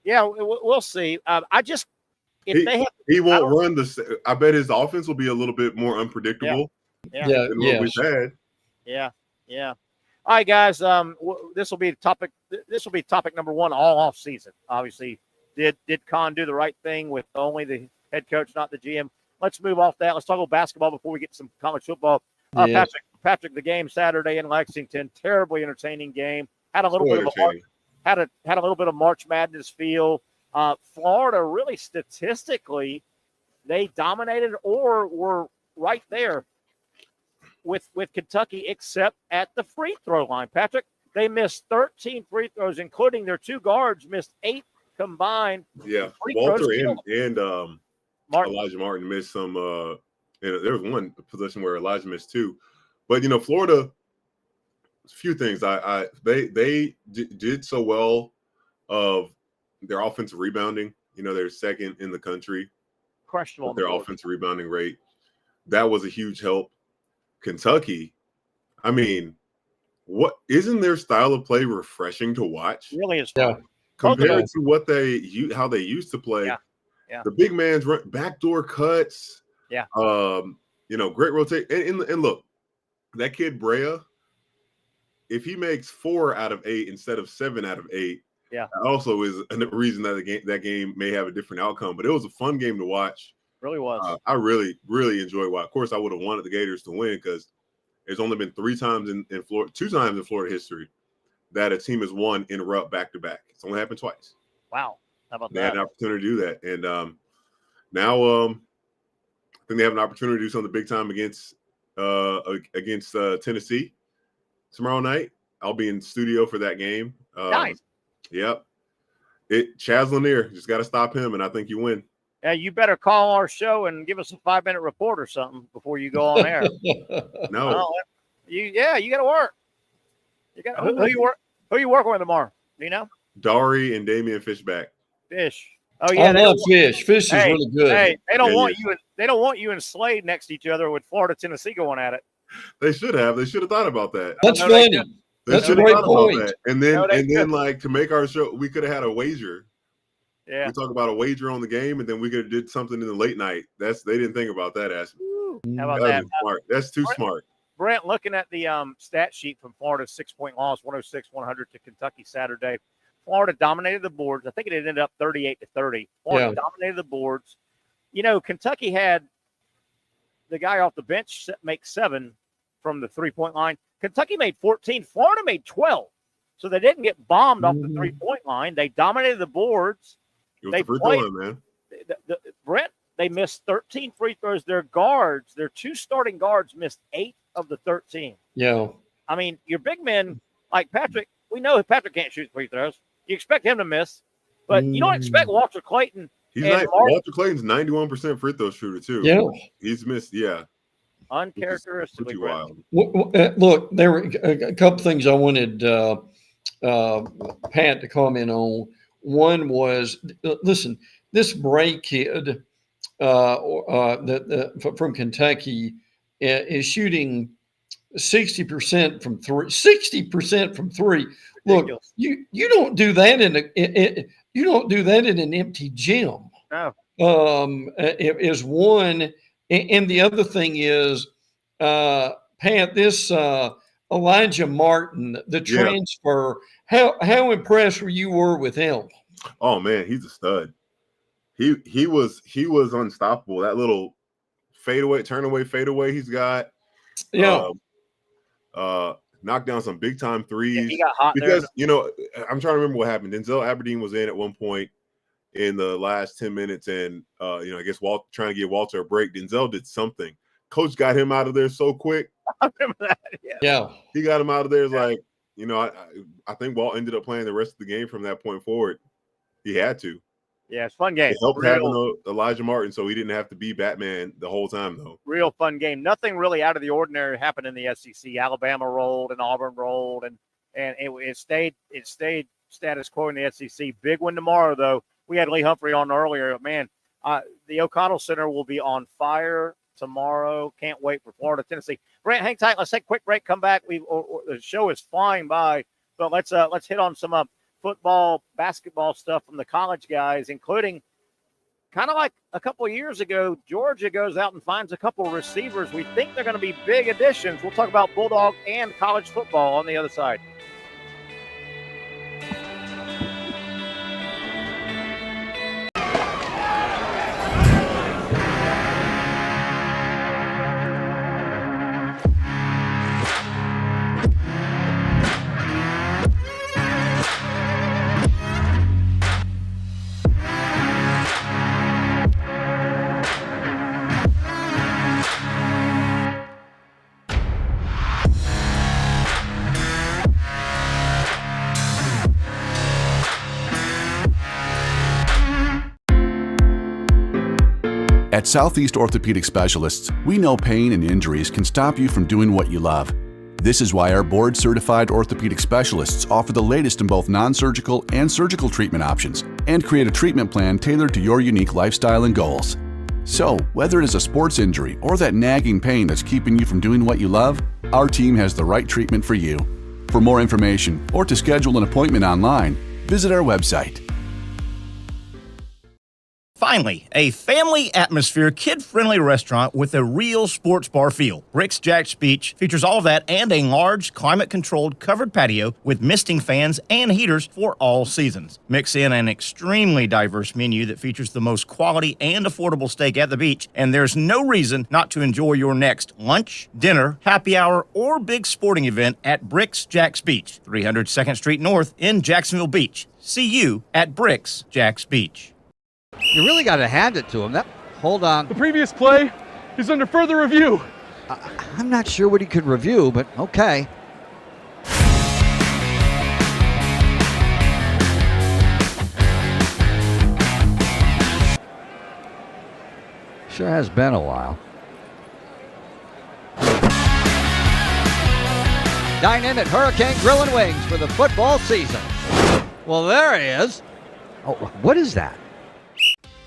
Yeah, we'll see. He won't run the. I bet his offense will be a little bit more unpredictable. Yeah. Than what we've had. Yeah. All right, guys. This will be topic. This will be topic number one all off season. Obviously, did Khan do the right thing with only the head coach, not the GM? Let's move off that. Let's talk about basketball before we get to some college football. Patrick, the game Saturday in Lexington, terribly entertaining game. Had a little bit of March Madness feel. Florida really statistically, they dominated or were right there with Kentucky, except at the free throw line. Patrick, they missed 13 free throws, including their two guards missed 8 combined. Yeah, Walter and Elijah Martin missed some. And there was one possession where Elijah missed 2. But Florida, a few things. They did so well of their offensive rebounding. They're second in the country. Questionable. Their offensive rebounding rate. That was a huge help. Kentucky, I mean, what isn't their style of play refreshing to watch? Really is fun. Compared to what how they used to play. Yeah. The big man's backdoor cuts. Yeah. Great rotate. And look, that kid Brea, if he makes 4 out of 8 instead of 7 out of 8, that also is a reason that that game may have a different outcome. But it was a fun game to watch. Really was. I really, really enjoyed watching. Of course, I would have wanted the Gators to win because there's only been 3 times in Florida, 2 times in Florida history that a team has won in a row back-to-back. It's only happened twice. Wow. How about they that? They had an opportunity to do that. And now I think they have an opportunity to do something big time against Tennessee tomorrow night. I'll be in studio for that game. Nice. Yep. Chaz Lanier, just got to stop him, and I think you win. Yeah, you better call our show and give us a 5-minute report or something before you go on air. No. You got to work. You got who you working with tomorrow? Do you know? Dari and Damian Fishback. Fish. Oh yeah, I love Fish. Fish is really good. Hey, they don't want you. They don't want you and Slade next to each other with Florida Tennessee going at it. They should have. They should have thought about that. That's funny. That's a great point. And then like to make our show, we could have had a wager. Yeah. We talk about a wager on the game, and then we could have did something in the late night. They didn't think about that, Ashman. How about that? Smart. That's too smart. Brent, looking at the stat sheet from Florida's 6-point loss, 106-100 to Kentucky Saturday. Florida dominated the boards. I think it ended up 38-30. Florida dominated the boards. Kentucky had the guy off the bench make 7 from the 3-point line. Kentucky made 14. Florida made 12. So they didn't get bombed off the 3-point line. They dominated the boards. They played, man. Brent, they missed 13 free throws. Their guards, their 2 starting guards, missed 8 of the 13. Yeah. I mean, your big men like Patrick, we know Patrick can't shoot free throws. You expect him to miss, but you don't expect Walter Clayton. Walter Clayton's 91% free throw shooter too. Yeah. He's missed, uncharacteristically wild. Look, there were a couple things I wanted Pat to comment on. One was, listen, this Bray kid from Kentucky is shooting 60% from 3. 60% from 3. Look, you don't do that in an empty gym. No. Is one, and the other thing is, Pat, this Elijah Martin, the transfer. How impressed you were with him? Oh man, he's a stud. He was unstoppable. That little turn fadeaway he's got. Yeah. Knocked down some big time threes. Yeah, he got hot because I'm trying to remember what happened. Denzel Aberdeen was in at one point in the last 10 minutes, and I guess trying to give Walter a break. Denzel did something. Coach got him out of there so quick. I remember that. Yeah. He got him out of there. Like, I think Walt ended up playing the rest of the game from that point forward. He had to. Yeah, it's a fun game. It helped having Elijah Martin, so he didn't have to be Batman the whole time, though. Real fun game. Nothing really out of the ordinary happened in the SEC. Alabama rolled and Auburn rolled, and it stayed status quo in the SEC. Big win tomorrow, though. We had Lee Humphrey on earlier. Man, The O'Connell Center will be on fire tomorrow. Can't wait for Florida, Tennessee. Brent, hang tight. Let's take a quick break. Come back. The show is flying by, but let's hit on some football, basketball stuff from the college guys, including kind of like a couple of years ago, Georgia goes out and finds a couple of receivers. We think they're going to be big additions. We'll talk about Bulldog and college football on the other side. At Southeast Orthopedic Specialists, we know pain and injuries can stop you from doing what you love. This is why our board-certified orthopedic specialists offer the latest in both non-surgical and surgical treatment options and create a treatment plan tailored to your unique lifestyle and goals. So, whether it is a sports injury or that nagging pain that's keeping you from doing what you love, our team has the right treatment for you. For more information or to schedule an appointment online, visit our website. Finally, a family atmosphere, kid-friendly restaurant with a real sports bar feel. Bricks Jack's Beach features all of that and a large, climate-controlled covered patio with misting fans and heaters for all seasons. Mix in an extremely diverse menu that features the most quality and affordable steak at the beach, and there's no reason not to enjoy your next lunch, dinner, happy hour, or big sporting event at Bricks Jack's Beach, 300 2nd Street North in Jacksonville Beach. See you at Bricks Jack's Beach. You really got to hand it to him. Hold on. The previous play is under further review. I'm not sure what he could review, but okay. Sure has been a while. Dine in at Hurricane Grill and Wings for the football season. Well, there he is. Oh, what is that?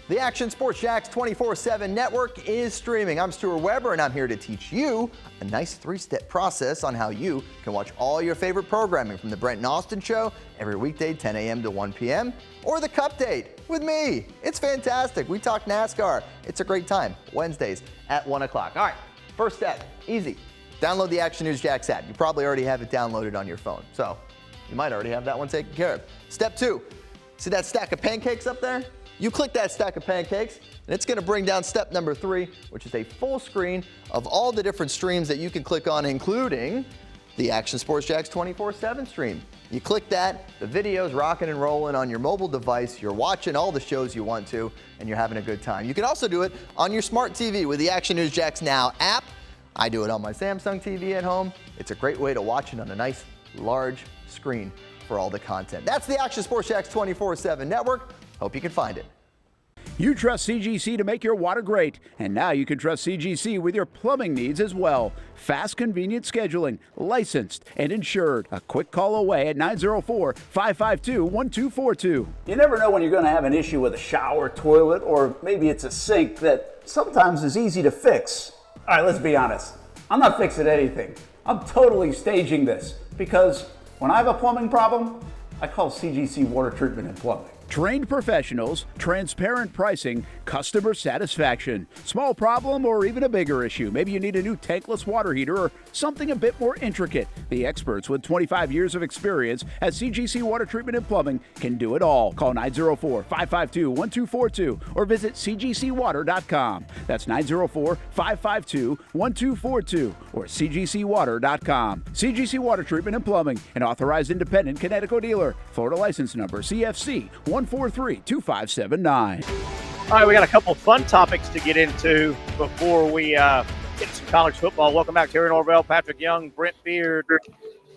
The Action Sports Jacks 24/7 network is streaming. I'm Stuart Weber, and I'm here to teach you a nice three-step process on how you can watch all your favorite programming from the Brent and Austin Show every weekday, 10 a.m. to 1 p.m., or the Cup Date with me. It's fantastic. We talk NASCAR. It's a great time. Wednesdays at 1 o'clock. All right, first step, easy. Download the Action News Jacks app. You probably already have it downloaded on your phone, so you might already have that one taken care of. Step 2, see that stack of pancakes up there? You click that stack of pancakes, and it's going to bring down step number 3, which is a full screen of all the different streams that you can click on, including the Action Sports Jacks 24/7 stream. You click that, the video's rocking and rolling on your mobile device, you're watching all the shows you want to, and you're having a good time. You can also do it on your smart TV with the Action News Jacks Now app. I do it on my Samsung TV at home. It's a great way to watch it on a nice, large screen for all the content. That's the Action Sports Jacks 24/7 network. Hope you can find it. You trust CGC to make your water great, and now you can trust CGC with your plumbing needs as well. Fast, convenient scheduling, licensed and insured. A quick call away at 904-552-1242. You never know when you're going to have an issue with a shower, toilet, or maybe it's a sink that sometimes is easy to fix. All right, let's be honest. I'm not fixing anything. I'm totally staging this because when I have a plumbing problem, I call CGC Water Treatment and Plumbing. Trained professionals, transparent pricing, customer satisfaction. Small problem or even a bigger issue. Maybe you need a new tankless water heater or something a bit more intricate. The experts with 25 years of experience at CGC Water Treatment and Plumbing can do it all. Call 904-552-1242 or visit cgcwater.com. That's 904-552-1242 or cgcwater.com. CGC Water Treatment and Plumbing, an authorized independent Connecticut dealer. Florida license number CFC 1432579. All right, we got a couple of fun topics to get into before we get some college football. Welcome back to Norvelle, Patrick Young, Brent Beaird,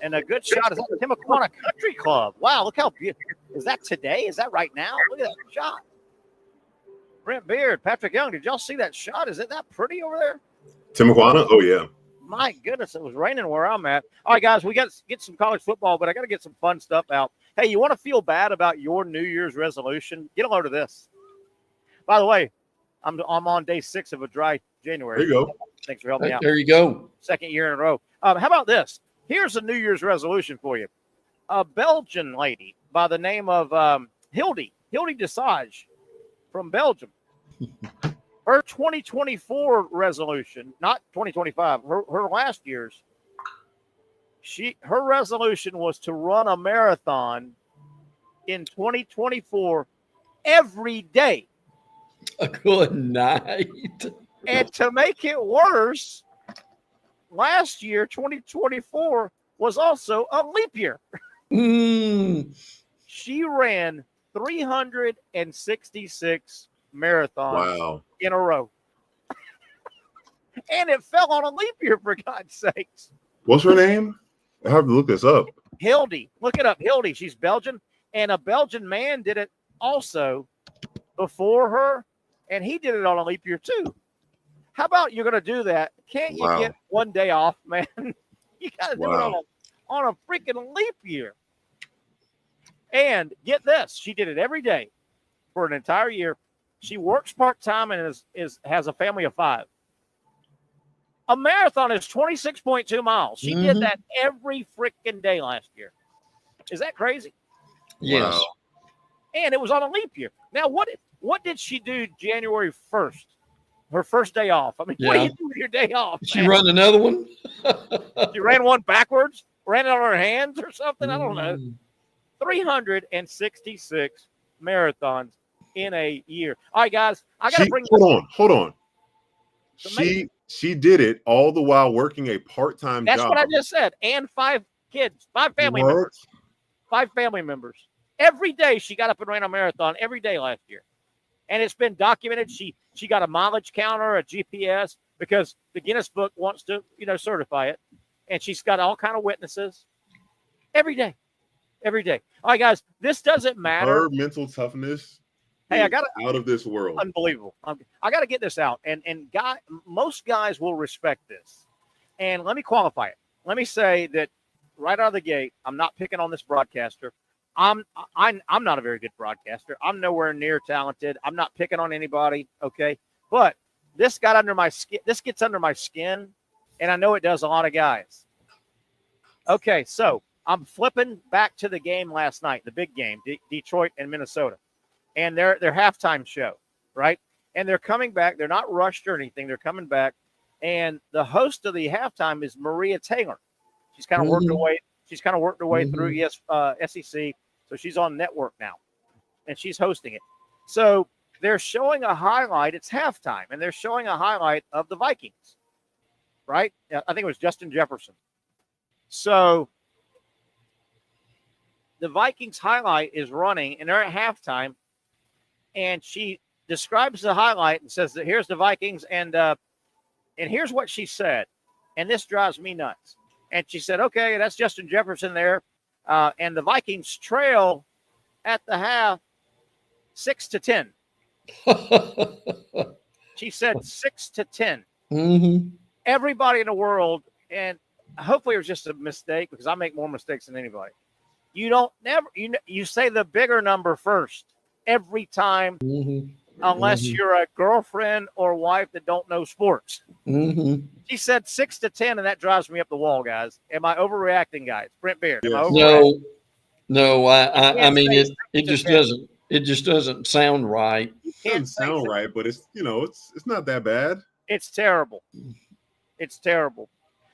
and a good shot is at the Timaquana Country Club. Wow, look how beautiful. Is that today? Is that right now? Look at that shot. Brent Beaird, Patrick Young, did y'all see that shot? Is it that pretty over there? Timaquana? Oh, yeah. My goodness, it was raining where I'm at. All right, guys, we got to get some college football, but I got to get some fun stuff out. Hey, you want to feel bad about your New Year's resolution? Get a load of this. By the way, I'm on day 6 of a dry January. There you go. Thanks for helping me out. There you go. Second year in a row. How about this? Here's a New Year's resolution for you. A Belgian lady by the name of Hildy Desage from Belgium. Her 2024 resolution, not 2025, her last year's, her resolution was to run a marathon in 2024 every day. A good night. And to make it worse, last year, 2024, was also a leap year. She ran 366 marathons in a row. And it fell on a leap year, for God's sakes. What's her name? I have to look this up. Hildy. Look it up. Hildy. She's Belgian. And a Belgian man did it also before her. And he did it on a leap year, too. How about you're going to do that? Can't you get one day off, man? You got to do it on a freaking leap year. And get this. She did it every day for an entire year. She works part-time and has a family of 5. A marathon is 26.2 miles. She did that every freaking day last year. Is that crazy? Yes. Wow. And it was on a leap year. Now, what did she do January 1st? Her first day off. I mean, what do you do with your day off? She run another one? She ran one backwards, ran it on her hands or something. I don't know. 366 marathons in a year. All right, guys. I got to bring Hold on. She did it all the while working a part-time job. That's what I just said. And 5 kids, 5 family members. 5 family members. Every day she got up and ran a marathon every day last year. And it's been documented. She got a mileage counter, a GPS, because the Guinness Book wants to, certify it. And she's got all kind of witnesses every day. Every day. All right, guys, this doesn't matter. Her mental toughness I got out of this world. Unbelievable. I got to get this out. And most guys will respect this. And let me qualify it. Let me say that right out of the gate, I'm not picking on this broadcaster. I'm not a very good broadcaster. I'm nowhere near talented. I'm not picking on anybody, okay? But this got under my skin. This gets under my skin, and I know it does a lot of guys. Okay, so I'm flipping back to the game last night, the big game, Detroit and Minnesota, and their halftime show, right? And they're coming back. They're not rushed or anything. They're coming back, and the host of the halftime is Maria Taylor. She's kind of worked her way. She's kind of worked her way through SEC, so she's on network now, and she's hosting it. So they're showing a highlight. It's halftime, and they're showing a highlight of the Vikings, right? I think it was Justin Jefferson. So the Vikings highlight is running, and they're at halftime, and she describes the highlight and says that here's the Vikings, and here's what she said, and this drives me nuts. And she said, okay, that's Justin Jefferson there. And the Vikings trail at the half 6-10. She said 6-10. Everybody in the world, and hopefully it was just a mistake because I make more mistakes than anybody. You say the bigger number first every time, unless you're a girlfriend or wife that don't know sports. She said 6-10, and that drives me up the wall, guys. Am I overreacting, guys? Brent Beaird. No. I mean it just doesn't sound right. It doesn't sound right, but it's it's not that bad. It's terrible. It's terrible.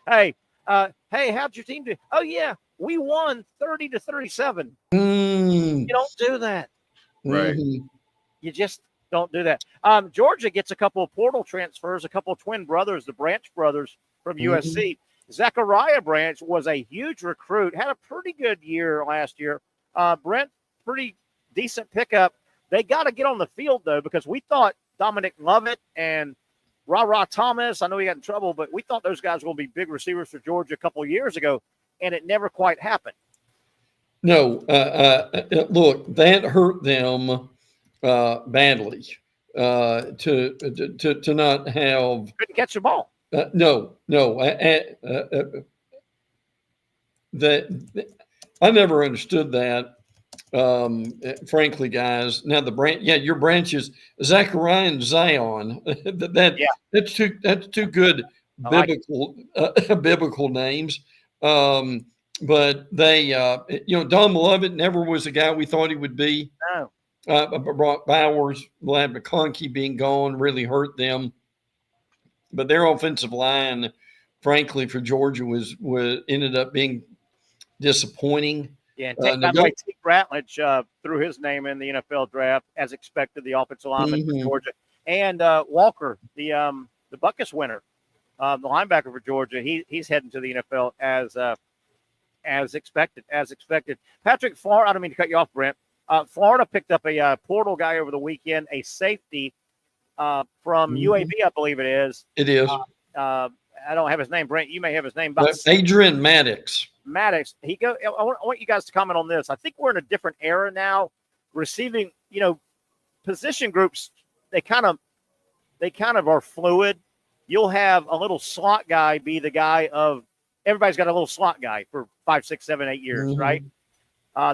Hey, how'd your team do? Oh yeah, we won 30-37. You don't do that, right? You just don't do that. Georgia gets a couple of portal transfers, a couple of twin brothers, the Branch brothers from USC. Zachariah Branch was a huge recruit, had a pretty good year last year. Brent, pretty decent pickup. They got to get on the field, though, because we thought Dominic Lovett and Ra Thomas, I know he got in trouble, but we thought those guys were going to be big receivers for Georgia a couple of years ago, and it never quite happened. No, look, that hurt them badly to not have couldn't catch the ball. That I never understood that. frankly, guys. Now your branches, Zachariah and Zion. That's two good biblical names. But they, Don Lovett never was the guy we thought he would be. No. Brock Bowers, Lab McConkey being gone really hurt them. But their offensive line, frankly, for Georgia was ended up being disappointing. Yeah, and by the way, Teague Ratledge threw his name in the NFL draft as expected, the offensive lineman for Georgia, and Walker, the Buckus winner, the linebacker for Georgia. He's heading to the NFL as expected. Patrick, Florida. I don't mean to cut you off, Brent. Florida picked up a portal guy over the weekend, a safety from UAB, I believe it is. It is. I don't have his name, Brent. You may have his name. Adrian Maddox. I want you guys to comment on this. I think we're in a different era now. Receiving, position groups, they kind of are fluid. You'll have a little slot guy be the guy of everybody's got a little slot guy for 5, 6, 7, 8 years, right?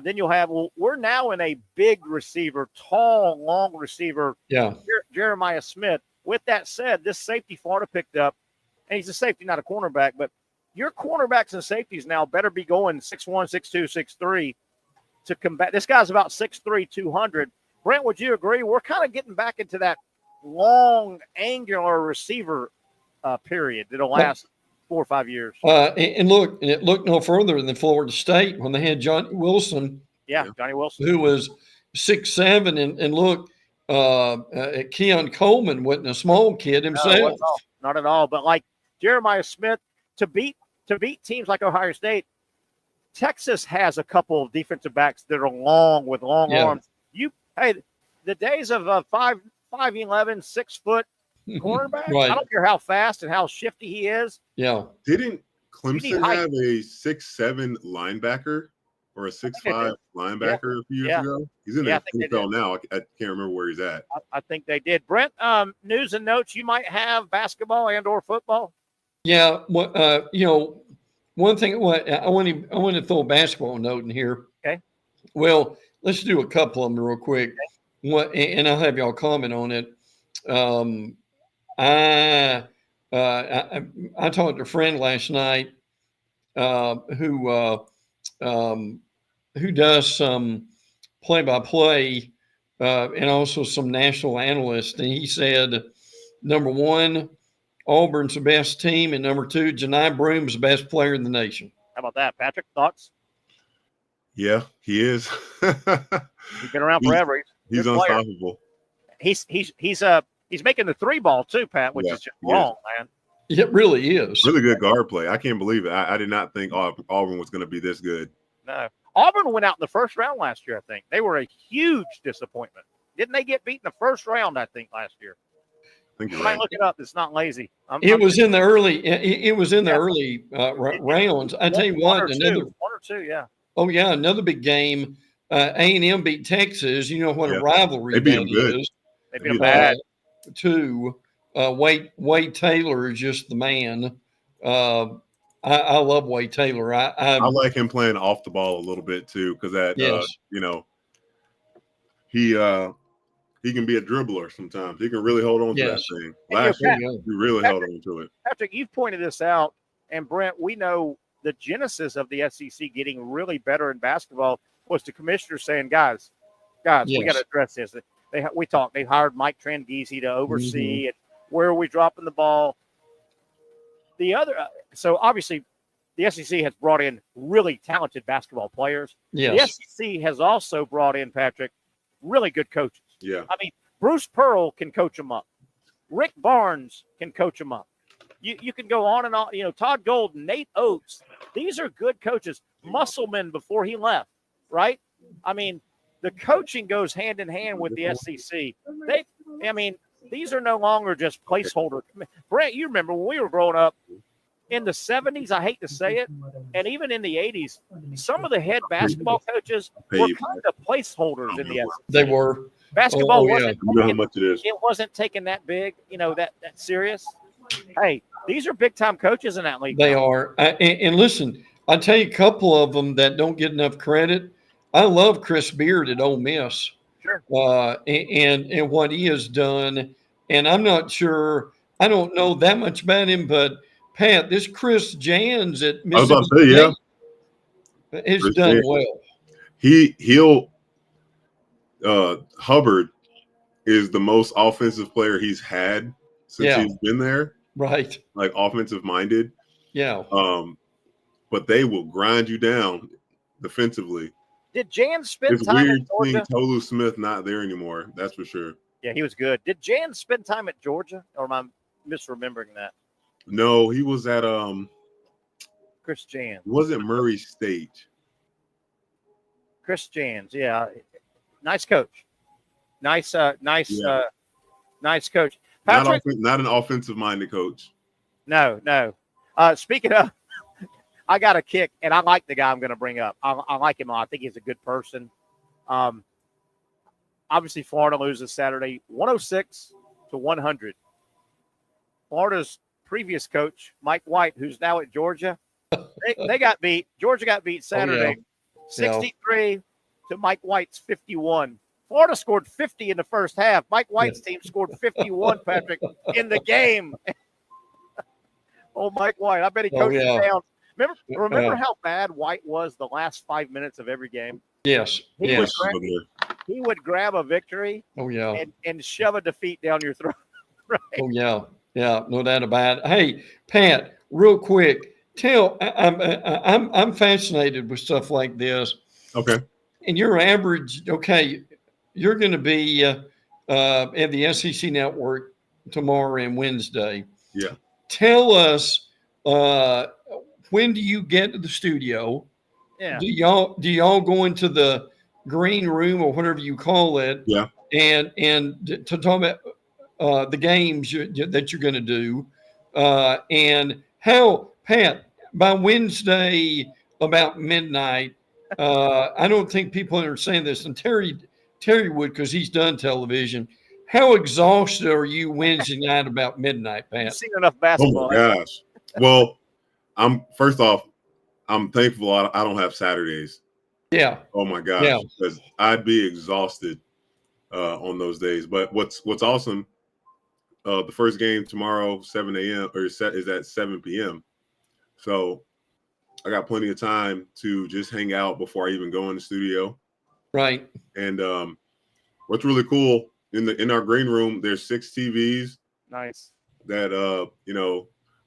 Then you'll have, we're now in a big receiver, tall, long receiver. Yeah. Jeremiah Smith. With that said, this safety Florida picked up, and he's a safety, not a cornerback, but your cornerbacks and safeties now better be going 6'1", 6'2", 6'3" to combat. This guy's about 6'3", 200. Brent, would you agree? We're kind of getting back into that long, angular receiver period that'll last 4 or 5 years. And look no further than Florida State when they had Johnny Wilson. Yeah, Johnny Wilson. Who was 6'7", and look, Keon Coleman wasn't a small kid himself. No, not at all. But like Jeremiah Smith, to beat teams like Ohio State, Texas has a couple of defensive backs that are long with long arms. The days of 5'11", 6-foot cornerback. Right. I don't care how fast and how shifty he is. Yeah. Didn't Clemson have a 6'7" linebacker or a 6'5" linebacker a few years ago? He's in the NFL now. I can't remember where he's at. I think they did. Brent, news and notes you might have, basketball and or football? Yeah. One thing I want to throw a basketball note in here. Okay. Well, let's do a couple of them real quick. And I'll have y'all comment on it. I talked to a friend last night who does some play-by-play and also some national analysts, and he said, number one, Auburn's the best team, and number two, Janai Broom's the best player in the nation. How about that, Patrick? Thoughts? Yeah, he is. He's been around forever. He's unstoppable. He's making the 3-ball too, Pat, which is just wrong, man. It really is. Really good guard play. I can't believe it. I did not think Auburn was going to be this good. No. Auburn went out in the first round last year, I think. They were a huge disappointment. Didn't they get beat in the first round, I think, last year? I think you're you right. might look it up. It's not lazy. It was in the early rounds. I tell you what, one or two, yeah. Oh, yeah, another big game. A&M beat Texas. You know what a rivalry that is. They beat them bad. Wade Taylor is just the man. I love Wade Taylor. I like him playing off the ball a little bit too, because he can be a dribbler sometimes. He can really hold on to that thing. Last year, he really held on to it. Patrick, you've pointed this out, and Brent, we know the genesis of the SEC getting really better in basketball was the commissioner saying, guys, we got to address this. We talked. They hired Mike Tranghese to oversee it. Where are we dropping the ball? So obviously, the SEC has brought in really talented basketball players. Yes. The SEC has also brought in, Patrick, really good coaches. Yeah. I mean, Bruce Pearl can coach them up. Rick Barnes can coach them up. You can go on and on. Todd Golden, Nate Oates. These are good coaches. Musselman before he left, right? I mean, the coaching goes hand in hand with the SEC. These are no longer just placeholder. Brent, you remember when we were growing up in the 70s, I hate to say it, and even in the 80s, some of the head basketball coaches were kind of placeholders in the SEC. They were. Basketball wasn't. You know how much it is. It wasn't taken that big, that serious. Hey, these are big time coaches in that league. They are. And listen, I'll tell you a couple of them that don't get enough credit. I love Chris Beaird at Ole Miss. Sure. And what he has done. And I'm not sure, I don't know that much about him, but Pat, this Chris Jans at Mississippi I was about to say, has Chris done Jans. well. Hubbard is the most offensive player he's had since he's been there. Right. Like offensive minded. Yeah. But they will grind you down defensively. Did Jan spend It's time weird at Georgia? seeing Tolu Smith not there anymore. That's for sure. Yeah, he was good. Did Jan spend time at Georgia, or am I misremembering that? No, he was at Chris Jan. Wasn't Murray State. Chris Jans, yeah, nice coach. Nice coach. Patrick, Not an offensive-minded coach. No. Speaking of, I got a kick, and I like the guy I'm going to bring up. I like him. I think he's a good person. Obviously, Florida loses Saturday, 106-100. Florida's previous coach, Mike White, who's now at Georgia, they got beat. Georgia got beat Saturday, 63 to Mike White's 51. Florida scored 50 in the first half. Mike White's team scored 51, Patrick, in the game. Oh, Mike White. I bet he coached it down. Remember how bad White was the last 5 minutes of every game? Yes. He would grab a victory and shove a defeat down your throat. Right? Oh, yeah. Yeah, no doubt about it. Hey, Pat, real quick, I'm fascinated with stuff like this. Okay. And your average, you're going to be at the SEC Network tomorrow and Wednesday. Yeah. Tell us, when do you get to the studio? Yeah. Do y'all go into the green room or whatever you call it? Yeah. And to talk about the games that you're going to do, and how, Pat, by Wednesday about midnight, I don't think people understand this, and Terry would, because he's done television. How exhausted are you Wednesday night about midnight, Pat? You've seen enough basketball. Oh my gosh. Well, I'm thankful I don't have Saturdays. Yeah. Oh my gosh, because I'd be exhausted on those days. But what's awesome, the first game tomorrow, 7 a.m. or is at 7 p.m. So I got plenty of time to just hang out before I even go in the studio. Right. And what's really cool in our green room, there's 6 TVs. Nice. That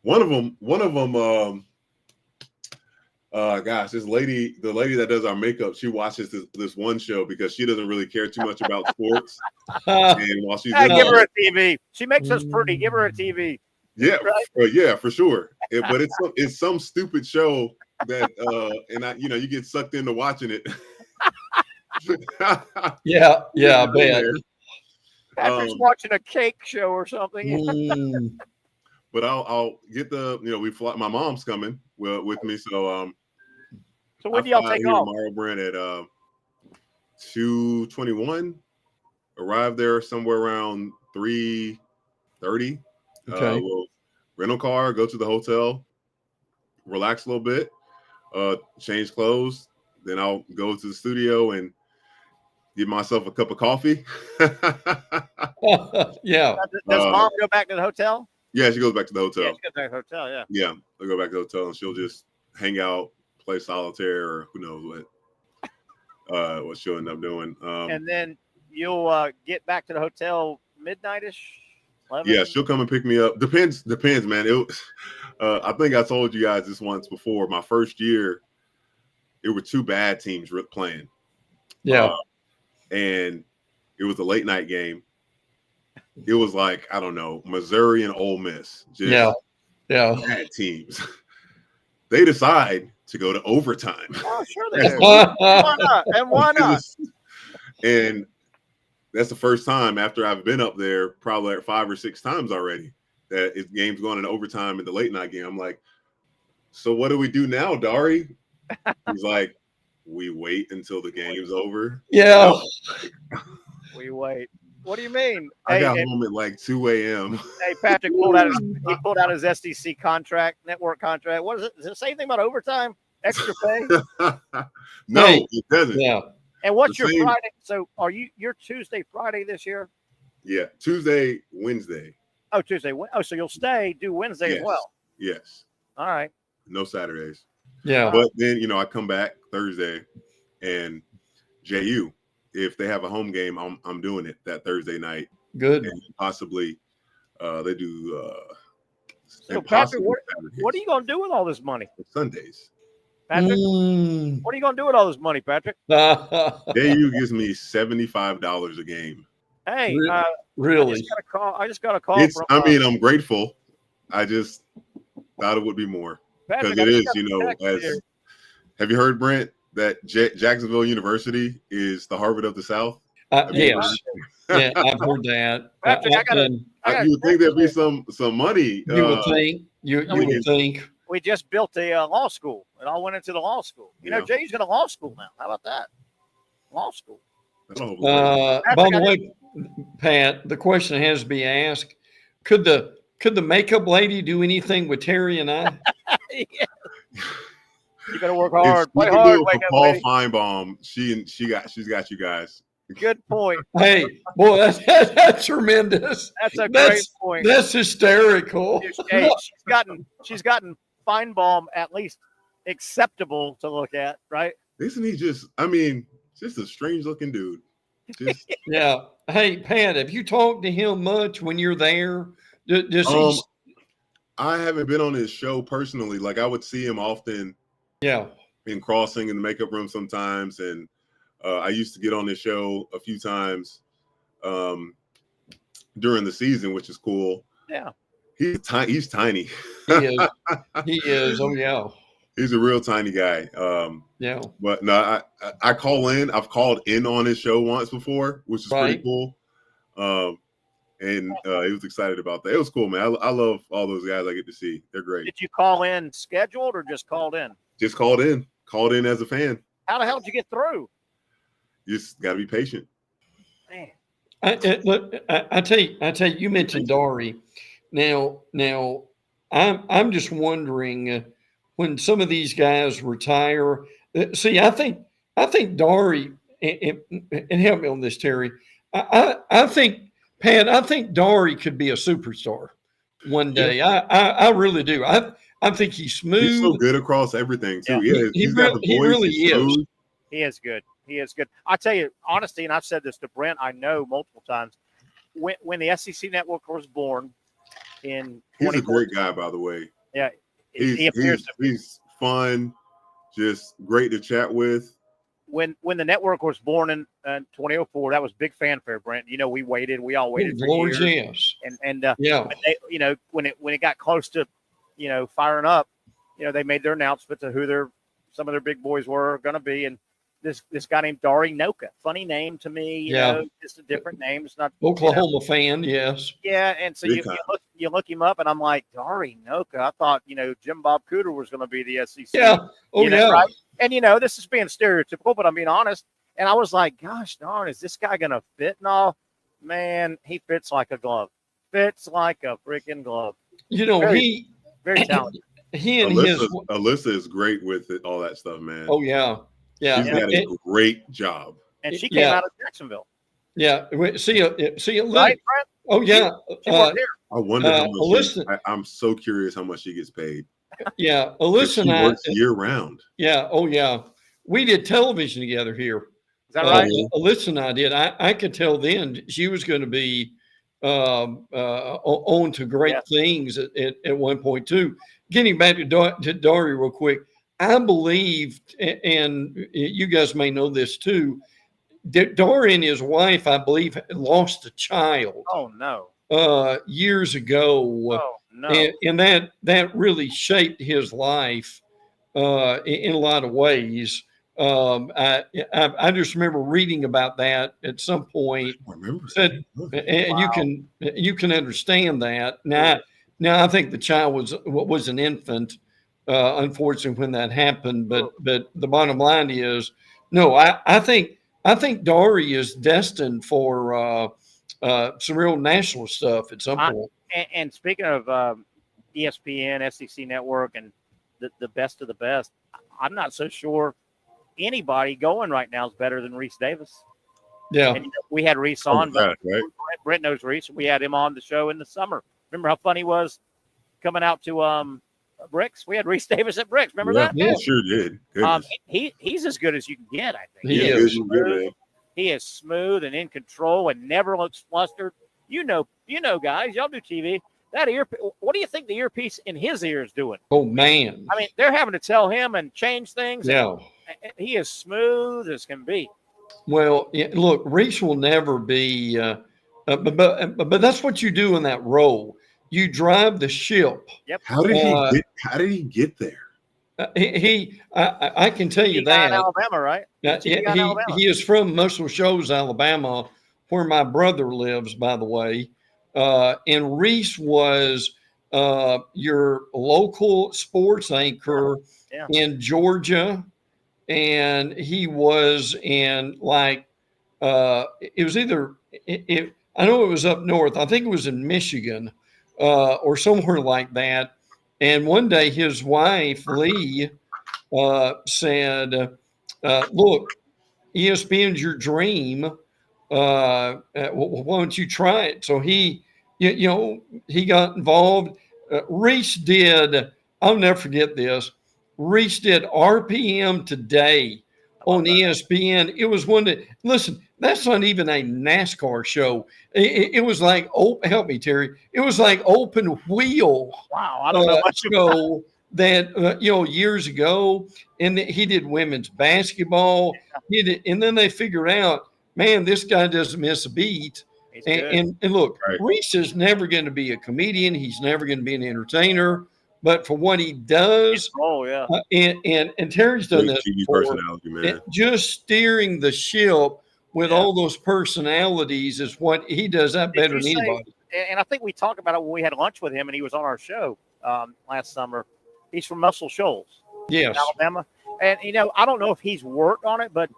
one of them, the lady that does our makeup, she watches this one show because she doesn't really care too much about sports. And while she's give her a TV. She makes us pretty. Give her a TV. Yeah, right? Yeah, for sure. But it's some stupid show that you get sucked into watching it. Yeah, I bet. Patrick's watching a cake show or something. But I'll get my mom's coming with me, so when do y'all take off? Tomorrow, Brent, at 2:21. Arrive there somewhere around 3:30. Okay. We'll rental car, go to the hotel, relax a little bit, change clothes. Then I'll go to the studio and give myself a cup of coffee. Yeah. Does mom go back to the hotel? Yeah, she goes back to the hotel. Yeah, she goes back to the hotel, yeah. Yeah, I'll go back to the hotel and she'll just hang out, play solitaire, or who knows what she'll end up doing. And then you'll get back to the hotel midnight-ish? 11? Yeah, she'll come and pick me up. Depends, man. I think I told you guys this once before. My first year, it were 2 bad teams playing. Yeah. And it was a late night game. It was like, I don't know, Missouri and Ole Miss. Just bad teams. They decide to go to overtime. Oh, sure they do. Why not? And why not? And that's the first time after I've been up there probably like 5 or 6 times already that game's going in overtime in the late night game. I'm like, so what do we do now, Dari? He's like, we wait until the game's over. Yeah. We wait. What do you mean? I got home at like 2 a.m. Hey, Patrick pulled out his SEC contract, network contract. What is it? Does it say anything about overtime? Extra pay? No, Hey, it doesn't. Yeah. And what's The your same- Friday? So you're Tuesday, Friday this year? Yeah, Tuesday, Wednesday. Oh, Tuesday. Oh, so you'll do Wednesday Yes. as well. Yes. All right. No Saturdays. Yeah. But then, I come back Thursday and JU, if they have a home game, I'm doing it that Thursday night. Good. And possibly they do So and Patrick, possibly what are you going to do with all this money? Sundays. Patrick, what are you going to do with all this money, Patrick? JU gives me $75 a game. Hey, really? I just got a call. I'm grateful. I just thought it would be more because Patrick, it is, have you heard, Brent, that Jacksonville University is the Harvard of the South? Yes. Yeah, I've heard that. Patrick, you would think there'd be some money. You would think. You would think. We just built a law school. It all went into the law school. Jay's got a law school now. How about that? Law school. By the way, Pat, the question has to be asked: Could the makeup lady do anything with Terry and I? Yeah. You got to work hard, play hard. Wake up, Paul Feinbaum. She's got you guys. Good point. Hey, boy, that's tremendous. That's a great point. That's hysterical. Hey, she's gotten Feinbaum at least acceptable to look at, right? Isn't he just a strange looking dude? Yeah. Hey, Pat, have you talked to him much when you're there? I haven't been on his show personally. Like, I would see him often. Yeah. In Crossing in the makeup room sometimes, and I used to get on this show a few times during the season, which is cool. Yeah. He's tiny. He is. He is. Oh, yeah. He's a real tiny guy. Yeah. But no, I call in. I've called in on his show once before, which is pretty cool. And he was excited about that. It was cool, man. I love all those guys I get to see. They're great. Did you call in scheduled or just called in? Just called in. Called in as a fan. How the hell did you get through? You just got to be patient. Man. I tell you, you mentioned Dari. Now, I'm just wondering when some of these guys retire. See, I think Dari, and help me on this, Terry. I think, Pat, I think Dari could be a superstar one day. Yeah. I really do. I think he's smooth. He's so good across everything too. Yeah. He's got the voice. He really is. He is good. He is good. I tell you, honestly, and I've said this to Brent, I know multiple times, when the SEC network was born in he's a great guy, by the way. Yeah. He's fun, just great to chat with. When the network was born in 2004, that was big fanfare, Brent. We we all waited for years. Yes. And they, when it got close to, firing up, they made their announcement to who some of their big boys were going to be. And this guy named Dari Noka, funny name to me, you know, just a different name. It's not Oklahoma fan. Yes. Yeah. And so you look him up and I'm like, Dari Noka. I thought, Jim Bob Cooter was going to be the SEC. Yeah. Oh, yeah. Right? And, this is being stereotypical, but I'm being honest. And I was like, gosh darn, is this guy going to fit and all? Man, he fits like a glove. Fits like a freaking glove. Very talented. Alyssa is great with it, all that stuff, man. Oh, yeah. Yeah. She's got a great job. And she came out of Jacksonville. Yeah. See you. Right, Brent? Oh, yeah. I wonder how much I'm so curious how much she gets paid. Yeah. Alyssa and I works year round. Yeah. Oh, yeah. We did television together here. Is that right? Alyssa and I did. I could tell then she was going to be on to great things at one point, too. Getting back to Dari real quick, I believed, and you guys may know this too, Dari and his wife, I believe, lost a child. Oh, no. Years ago. Oh, no. And that really shaped his life in a lot of ways. I just remember reading about that at some point. I remember and you can understand that. Now I think the child was an infant, unfortunately, when that happened. But the bottom line is, no, I think Dari is destined for some real national stuff at some point. And speaking of ESPN, SEC Network, and the best of the best, I'm not so sure anybody going right now is better than Reese Davis. Yeah. And we had Reese on, but right? Brent knows Reese. We had him on the show in the summer. Remember how fun he was coming out to Bricks? We had Reese Davis at Bricks. Remember that? Yeah, sure did. He's as good as you can get, I think. He is. He is smooth and in control and never looks flustered. You know, guys, y'all do TV. That ear, what do you think the earpiece in his ear is doing? Oh, man. I mean, they're having to tell him and change things. Yeah. He is smooth as can be. Well, look, Reese will never be, but that's what you do in that role. You drive the ship. Yep. How did he get there? I can tell you that. Alabama, right? He is from Muscle Shoals, Alabama, where my brother lives, by the way. And Reese was your local sports anchor in Georgia. And he was in it was either, I know it was up north. I think it was in Michigan or somewhere like that. And one day his wife, Lee, said, look, ESPN's your dream. Why don't you try it? So he got involved. Reese did, I'll never forget this. Reese did RPM Today on ESPN. It was listen, that's not even a NASCAR show. It was like, help me, Terry. It was like Open Wheel. Wow. I don't know much show that, years ago. And he did women's basketball. And then they figured out, man, this guy doesn't miss a beat. And look, right. Reese is never going to be a comedian. He's never going to be an entertainer. But for what he does, and Terry's done this before, personality, man. Just steering the ship with all those personalities is what he does that better than anybody. And I think we talked about it when we had lunch with him, and he was on our show last summer. He's from Muscle Shoals, Alabama. And, I don't know if he's worked on it, but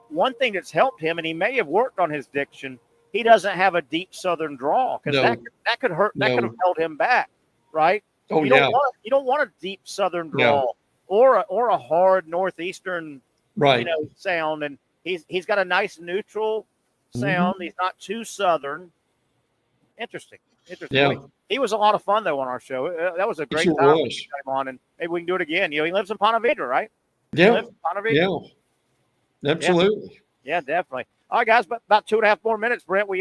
one thing that's helped him, and he may have worked on his diction, he doesn't have a deep Southern drawl because that could hurt. That could have held him back, right? Oh, you don't want a deep Southern drawl or a hard Northeastern, sound. And he's got a nice neutral sound. He's not too Southern. Interesting. Yeah. He was a lot of fun though on our show. That was a great time to have him on, and maybe we can do it again. He lives in Ponte Vedra, right? Yeah. He lives in Ponte Vedra. Yeah. Absolutely. Yeah, definitely. All right, guys, but about 2.5 more minutes, Brent. We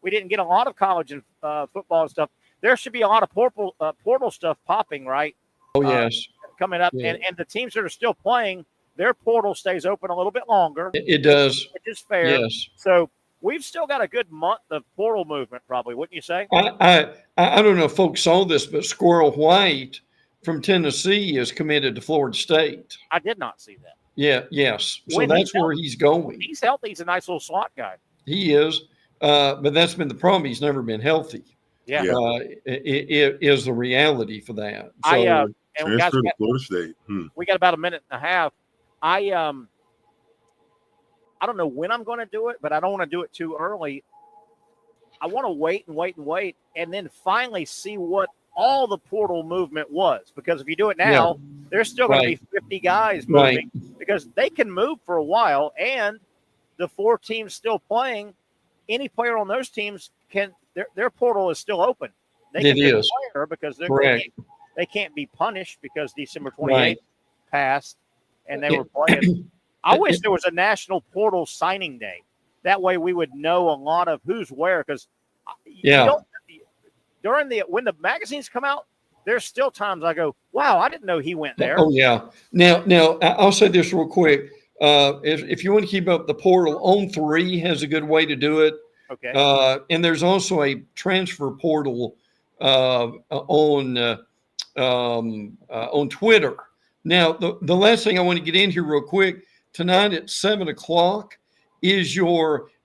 didn't get a lot of college and football and stuff. There should be a lot of portal stuff popping, right? Oh, yes. Coming up. Yeah. And the teams that are still playing, their portal stays open a little bit longer. It does. Which is fair. Yes. So we've still got a good month of portal movement, probably, wouldn't you say? I don't know if folks saw this, but Squirrel White from Tennessee is committed to Florida State. I did not see that. Yeah, yes. So that's where he's going. He's healthy. He's a nice little slot guy. He is. But that's been the problem. He's never been healthy. Yeah. It is the reality for that. So, and guys, Florida State. We got about a minute and a half. I don't know when I'm going to do it, but I don't want to do it too early. I want to wait, and then finally see what all the portal movement was. Because if you do it now, there's still going to be 50 guys moving because they can move for a while, and the 4 teams still playing, any player on those teams can their portal is still open. They can be a player because they can't be punished because December 28th passed and they were playing. I wish there was a national portal signing day. That way we would know a lot of who's where because when the magazines come out, there's still times I go, wow, I didn't know he went there. Oh, yeah. Now I'll say this real quick. If you want to keep up the portal, On3 has a good way to do it. Okay. And there's also a transfer portal on Twitter. Now, the last thing I want to get in here real quick, tonight at 7:00 is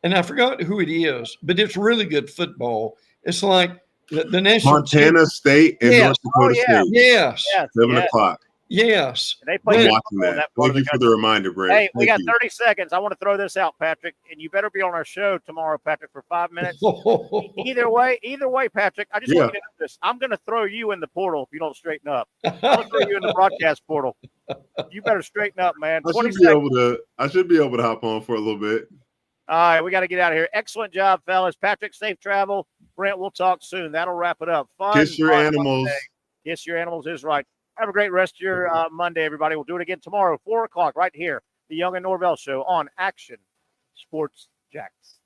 and I forgot who it is, but it's really good football. It's like the national Montana State and North Dakota State. Yes. 7:00. Yes. And they play watching that. Thank you for the reminder, Brent. Hey, we got 30 seconds. I want to throw this out, Patrick, and you better be on our show tomorrow, Patrick, for 5 minutes. Either way, Patrick, I just want you to know this. I'm going to throw you in the portal if you don't straighten up. I'm going to throw you in the broadcast portal. You better straighten up, man. I should be able to hop on for a little bit. All right, we got to get out of here. Excellent job, fellas. Patrick, safe travel. Brent, we'll talk soon. That'll wrap it up. Kiss your animals. Monday. Kiss your animals is right. Have a great rest of your Monday, everybody. We'll do it again tomorrow, 4 o'clock, right here. The Young and Norvelle Show on Action Sports Jacks.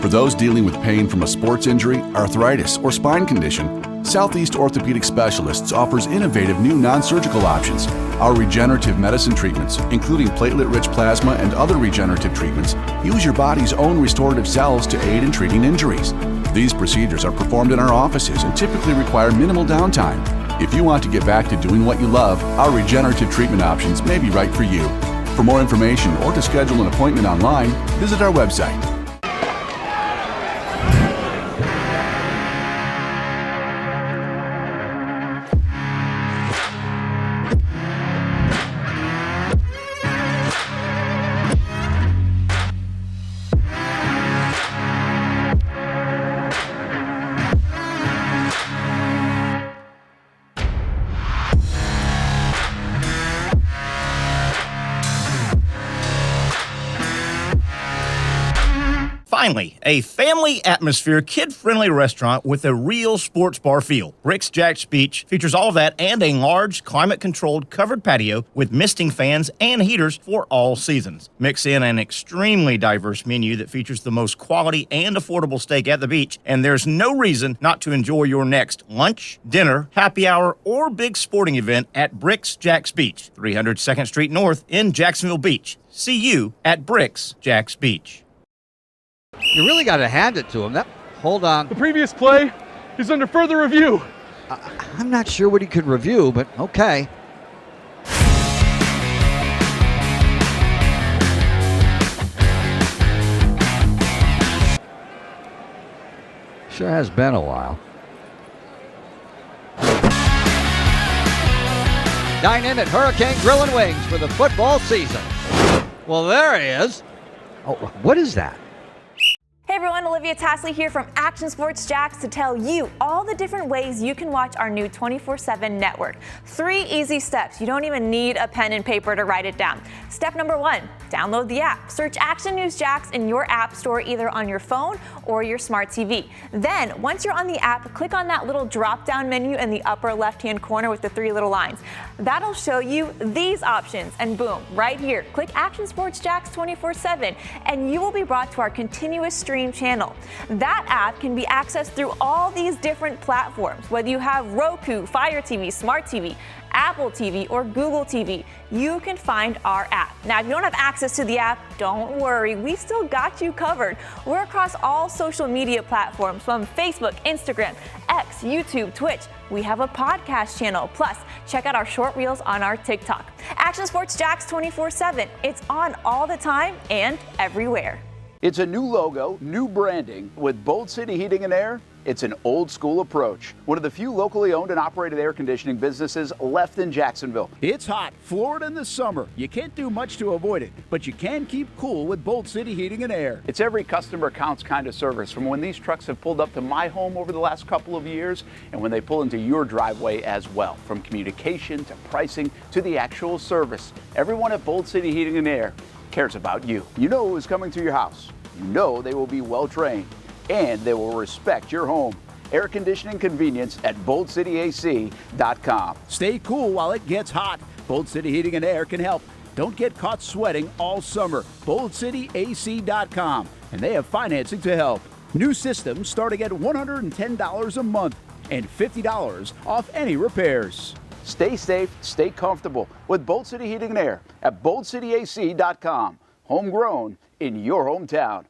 For those dealing with pain from a sports injury, arthritis, or spine condition, Southeast Orthopedic Specialists offers innovative new non-surgical options. Our regenerative medicine treatments, including platelet-rich plasma and other regenerative treatments, use your body's own restorative cells to aid in treating injuries. These procedures are performed in our offices and typically require minimal downtime. If you want to get back to doing what you love, our regenerative treatment options may be right for you. For more information or to schedule an appointment online, visit our website. Finally, a family atmosphere, kid-friendly restaurant with a real sports bar feel. Bricks Jack's Beach features all of that and a large, climate-controlled covered patio with misting fans and heaters for all seasons. Mix in an extremely diverse menu that features the most quality and affordable steak at the beach, and there's no reason not to enjoy your next lunch, dinner, happy hour, or big sporting event at Bricks Jack's Beach, 300 2nd Street North in Jacksonville Beach. See you at Bricks Jack's Beach. You really got to hand it to him. Hold on. The previous play is under further review. I'm not sure what he could review, but okay. Sure has been a while. Dine in at Hurricane Grill and Wings for the football season. Well, there he is. Oh, what is that? Hey everyone, Olivia Tasley here from Action Sports Jacks to tell you all the different ways you can watch our new 24/7 network. 3 easy steps. You don't even need a pen and paper to write it down. Step number 1, download the app. Search Action News Jacks in your app store either on your phone or your smart TV. Then, once you're on the app, click on that little drop-down menu in the upper left-hand corner with the 3 little lines. That'll show you these options, and boom, right here, click Action Sports Jacks 24/7, and you will be brought to our continuous stream channel. That app can be accessed through all these different platforms. Whether you have Roku, Fire TV, Smart TV, Apple TV, or Google TV, you can find our app. Now, if you don't have access to the app, don't worry, we still got you covered. We're across all social media platforms from Facebook, Instagram, X, YouTube, Twitch. We have a podcast channel. Plus, check out our short reels on our TikTok. Action Sports Jacks 24/7. It's on all the time and everywhere. It's a new logo, new branding. With Bold City Heating and Air, it's an old school approach. One of the few locally owned and operated air conditioning businesses left in Jacksonville. It's hot, Florida in the summer. You can't do much to avoid it, but you can keep cool with Bold City Heating and Air. It's every customer counts kind of service, from when these trucks have pulled up to my home over the last couple of years and when they pull into your driveway as well. From communication to pricing to the actual service, everyone at Bold City Heating and Air cares about you. You know who's coming to your house. You know they will be well trained and they will respect your home. Air conditioning convenience at boldcityac.com. Stay cool while it gets hot. Bold City Heating and Air can help. Don't get caught sweating all summer. boldcityac.com, and they have financing to help. New systems starting at $110 a month and $50 off any repairs. Stay safe, stay comfortable with Bold City Heating and Air at boldcityac.com. Homegrown in your hometown.